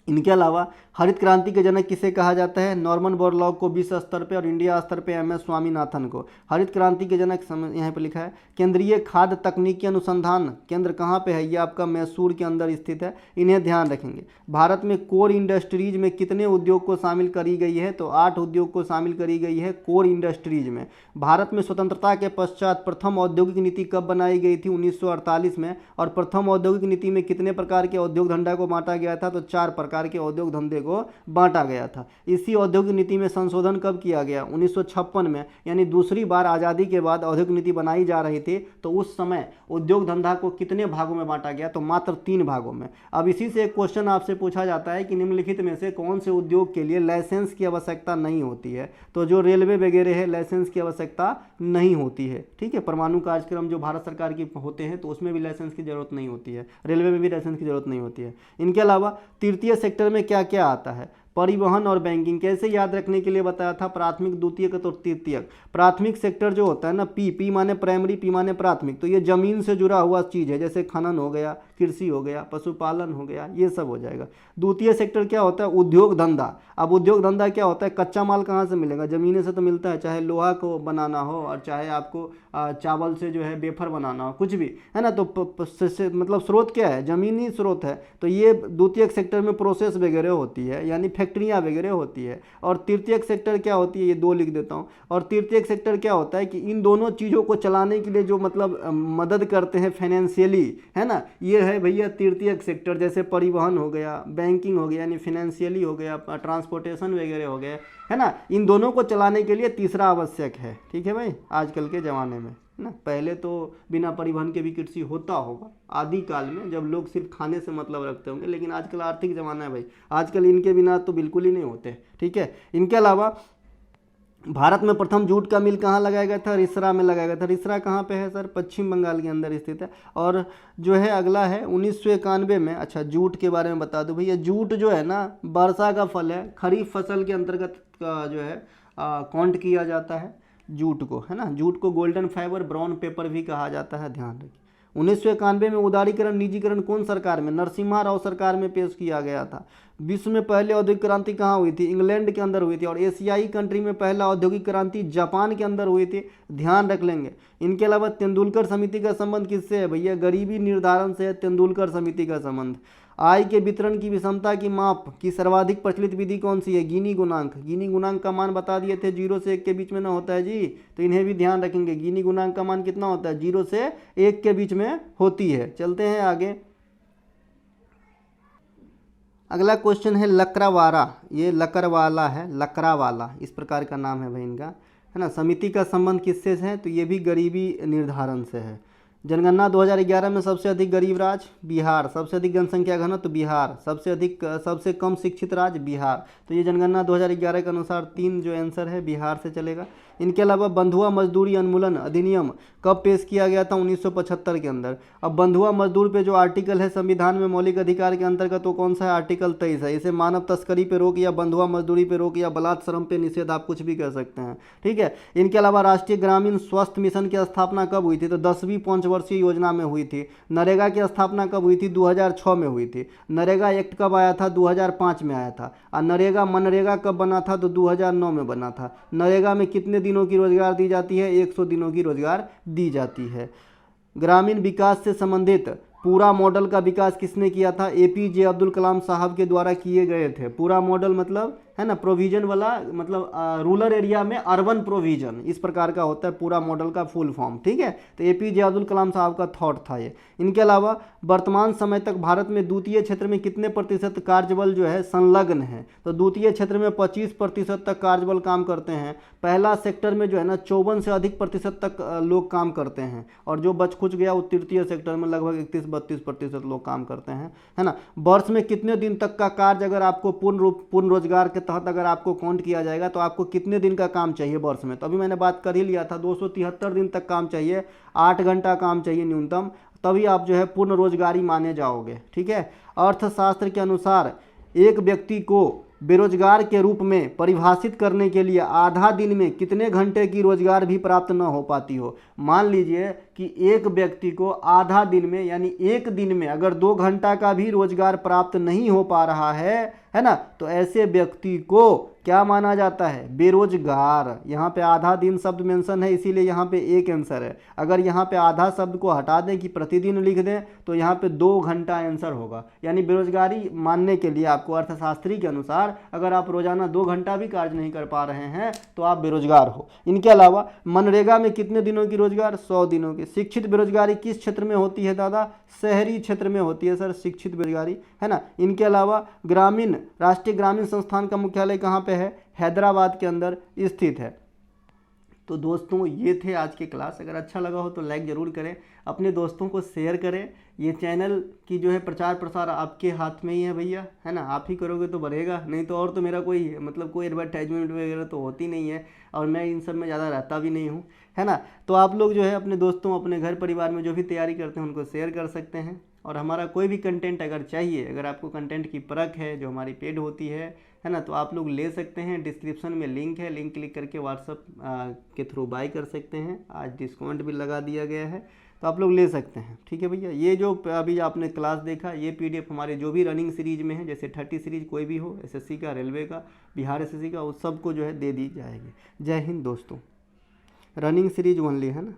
इनके अलावा हरित क्रांति के जनक किसे कहा जाता है? नॉर्मन बोरलॉग को विश्व स्तर पे और इंडिया स्तर पे MS स्वामीनाथन को। हरित क्रांति के जनक यहाँ पे लिखा है। केंद्रीय खाद्य तकनीकी अनुसंधान केंद्र कहाँ पे है? ये आपका मैसूर के अंदर स्थित है, इन्हें ध्यान रखेंगे। भारत में कोर इंडस्ट्रीज में कितने उद्योग को शामिल करी गई है? तो 8 उद्योग को शामिल करी गई है कोर इंडस्ट्रीज में। भारत में स्वतंत्रता के पश्चात प्रथम औद्योगिक नीति कब बनाई गई थी? 1948 में। और प्रथम औद्योगिक नीति में कितने प्रकार के औद्योग धंधा को बांटा गया था? तो 4 प्रकार के औद्योग धंधे को बांटा गया था। इसी औद्योगिक नीति में संशोधन कब किया गया? 1956 में, यानी दूसरी बार आज़ादी के बाद औद्योगिक नीति बनाई जा रही थी, तो उस समय उद्योग धंधा को कितने भागों में बांटा गया? तो मात्र 3 भागों में। अब इसी से एक क्वेश्चन आपसे पूछा जाता है कि निम्नलिखित में से कौन से उद्योग के लिए लाइसेंस की आवश्यकता नहीं होती है? तो जो रेलवे वगैरह है लाइसेंस की आवश्यकता नहीं होती है, ठीक है। परमाणु कार्यक्रम जो भारत सरकार के होते हैं तो उसमें भी लाइसेंस की जरूरत नहीं होती है, रेलवे में भी लाइसेंस की जरूरत नहीं होती है। इनके अलावा तृतीय सेक्टर में क्या क्या आता है? परिवहन और बैंकिंग। कैसे याद रखने के लिए बताया था? प्राथमिक, द्वितीयक और तृतीयक। प्राथमिक सेक्टर जो होता है ना, पी माने प्राइमरी, पी माने प्राथमिक, तो ये जमीन से जुड़ा हुआ चीज़ है, जैसे खनन हो गया, कृषि हो गया, पशुपालन हो गया, ये सब हो जाएगा। द्वितीय सेक्टर क्या होता है? उद्योग धंधा। अब उद्योग धंधा क्या होता है? कच्चा माल कहाँ से मिलेगा? जमीन से तो मिलता है, चाहे लोहा को बनाना हो और चाहे आपको चावल से जो है वेफर बनाना हो, कुछ भी है ना। तो मतलब स्रोत क्या है? जमीनी स्रोत है। तो ये द्वितीयक सेक्टर में प्रोसेस वगैरह होती है, यानी फैक्ट्रियाँ वगैरह होती है। और तृतीयक सेक्टर क्या होती है? ये 2 लिख देता हूँ। और तृतीयक सेक्टर क्या होता है कि इन दोनों चीज़ों को चलाने के लिए जो मतलब मदद करते हैं फाइनेंशियली, है ना, ये है भैया तृतीयक सेक्टर। जैसे परिवहन हो गया, बैंकिंग हो गया यानी फाइनेंशियली हो गया, ट्रांसपोर्टेशन वगैरह हो गया, है ना। इन दोनों को चलाने के लिए तीसरा आवश्यक है, ठीक है भाई, आजकल के ज़माने में ना। पहले तो बिना परिवहन के भी कृषि होता होगा आदि काल में, जब लोग सिर्फ खाने से मतलब रखते होंगे, लेकिन आजकल आर्थिक ज़माना है भाई, आजकल इनके बिना तो बिल्कुल ही नहीं होते, ठीक है। इनके अलावा भारत में प्रथम जूट का मिल कहाँ लगाया गया था? रिसरा में लगाया गया था। रिसरा कहाँ पे है सर? पश्चिम बंगाल के अंदर स्थित है। और जो है अगला है 1991 में। अच्छा, जूट के बारे में बता दूं भैया, जूट जो है ना वर्षा का फल है, खरीफ फसल के अंतर्गत जो है काउंट किया जाता है जूट को, है ना। जूट को गोल्डन फाइबर, ब्राउन पेपर भी कहा जाता है, ध्यान रखिए। 1991 में उदारीकरण निजीकरण कौन सरकार में? नरसिम्हा राव सरकार में पेश किया गया था। विश्व में पहले औद्योगिक क्रांति कहाँ हुई थी? इंग्लैंड के अंदर हुई थी। और एशियाई कंट्री में पहला औद्योगिक क्रांति जापान के अंदर हुई थी, ध्यान रख लेंगे। इनके अलावा तेंदुलकर समिति का संबंध किससे है भैया? गरीबी निर्धारण से है तेंदुलकर समिति का संबंध। आय के वितरण की विषमता की माप की सर्वाधिक प्रचलित विधि कौन सी है? गिनी गुणांक। गिनी गुणांक का मान बता दिए थे, 0 से 1 के बीच में ना होता है जी, तो इन्हें भी ध्यान रखेंगे। गिनी गुणांक का मान कितना होता है? 0 से 1 के बीच में होती है। चलते हैं आगे। अगला क्वेश्चन है लकरावाला। ये लकरवाला है, लकरावाला इस प्रकार का नाम है भाई इनका, है ना। समिति का संबंध किससे है? तो ये भी गरीबी निर्धारण से है। जनगणना 2011 में सबसे अधिक गरीब राज्य बिहार, सबसे अधिक जनसंख्या घनत्व बिहार, सबसे कम शिक्षित राज्य बिहार। तो ये जनगणना 2011 के अनुसार 3 जो आंसर है बिहार से चलेगा। इनके अलावा बंधुआ मजदूरी उन्मूलन अधिनियम कब पेश किया गया था? 1975 के अंदर। अब बंधुआ मजदूर पे जो आर्टिकल है संविधान में मौलिक अधिकार के अंतर्गत वो कौन सा है? आर्टिकल 23 है। इसे मानव तस्करी पे रोक या बंधुआ मजदूरी पे रोक या बलात् श्रम पे निषेध, आप कुछ भी कह सकते हैं, ठीक है। इनके अलावा राष्ट्रीय ग्रामीण स्वास्थ्य मिशन की स्थापना कब हुई थी? तो 10वीं पंचवर्षीय योजना में हुई थी। नरेगा की स्थापना कब हुई थी? 2006 में हुई थी। नरेगा एक्ट कब आया था? 2005 में आया था। और मनरेगा कब बना था? तो 2009 में बना था। नरेगा में कितने दिनों की रोजगार दी जाती है? 100 दिनों की रोजगार दी जाती है। ग्रामीण विकास से संबंधित पूरा मॉडल का विकास किसने किया था? एपीजे अब्दुल कलाम साहब के द्वारा किए गए थे। पूरा मॉडल मतलब है ना प्रोविजन वाला, मतलब रूरल एरिया में अर्बन प्रोविजन, इस प्रकार का होता है पूरा मॉडल का फुल फॉर्म, ठीक है। तो एपीजे अब्दुल कलाम साहब का थॉट था ये। इनके अलावा वर्तमान समय तक भारत में द्वितीय क्षेत्र में कितने प्रतिशत कार्यबल जो है संलग्न है? तो द्वितीय क्षेत्र में 25% तक कार्यबल काम करते हैं। पहला सेक्टर में जो है ना 54 से अधिक प्रतिशत तक लोग काम करते हैं, और जो बच खुच गया वो तृतीय सेक्टर में लगभग 31-32% लोग काम करते हैं, है ना। वर्ष में कितने दिन तक का कार्य अगर आपको पूर्ण रोजगार के तहत अगर आपको काउंट किया जाएगा तो आपको कितने दिन का काम चाहिए वर्ष में? तो अभी मैंने बात कर ही लिया था, 273 दिन तक काम चाहिए, 8 घंटा काम चाहिए न्यूनतम, तभी आप जो है पूर्ण रोजगारी माने जाओगे, ठीक है। अर्थशास्त्र के अनुसार एक व्यक्ति को बेरोजगार के रूप में परिभाषित करने के लिए आधा दिन में कितने घंटे की रोजगार भी प्राप्त न हो पाती हो? मान लीजिए कि एक व्यक्ति को आधा दिन में यानी एक दिन में अगर 2 घंटा का भी रोजगार प्राप्त नहीं हो पा रहा है ना, तो ऐसे व्यक्ति को क्या माना जाता है? बेरोजगार। यहाँ पे आधा दिन शब्द मेंशन है, इसीलिए यहाँ पे एक आंसर है। अगर यहाँ पे आधा शब्द को हटा दें कि प्रतिदिन लिख दें तो यहाँ पे 2 घंटा आंसर होगा। यानी बेरोजगारी मानने के लिए आपको अर्थशास्त्री के अनुसार अगर आप रोजाना 2 घंटा भी कार्य नहीं कर पा रहे हैं तो आप बेरोजगार हो। इनके अलावा मनरेगा में कितने दिनों की रोजगार? 100 दिनों की। शिक्षित बेरोजगारी किस क्षेत्र में होती है दादा? शहरी क्षेत्र में होती है सर शिक्षित बेरोजगारी, है ना। इनके अलावा राष्ट्रीय ग्रामीण संस्थान का मुख्यालय कहाँ पे है? हैदराबाद के अंदर स्थित है। तो दोस्तों ये थे आज के क्लास। अगर अच्छा लगा हो तो लाइक ज़रूर करें, अपने दोस्तों को शेयर करें। ये चैनल की जो है प्रचार प्रसार आपके हाथ में ही है भैया, है ना। आप ही करोगे तो बढ़ेगा, नहीं तो और तो मेरा कोई एडवर्टाइजमेंट वगैरह तो होती नहीं है, और मैं इन सब में ज़्यादा रहता भी नहीं हूँ, है ना। तो आप लोग जो है अपने दोस्तों, अपने घर परिवार में जो भी तैयारी करते हैं उनको शेयर कर सकते हैं। और हमारा कोई भी कंटेंट अगर चाहिए, अगर आपको कंटेंट की परख है जो हमारी पेड होती है ना, तो आप लोग ले सकते हैं। डिस्क्रिप्शन में लिंक है, लिंक क्लिक करके व्हाट्सअप के थ्रू बाय कर सकते हैं। आज डिस्काउंट भी लगा दिया गया है, तो आप लोग ले सकते हैं, ठीक है भैया। ये जो अभी आपने क्लास देखा, ये पीडीएफ हमारे जो भी रनिंग सीरीज में है, जैसे 30 सीरीज कोई भी हो, एसएससी का, रेलवे का, बिहार एसएससी का, उस सबको जो है दे दी जाएगी। जय हिंद दोस्तों। रनिंग सीरीज ओनली है ना।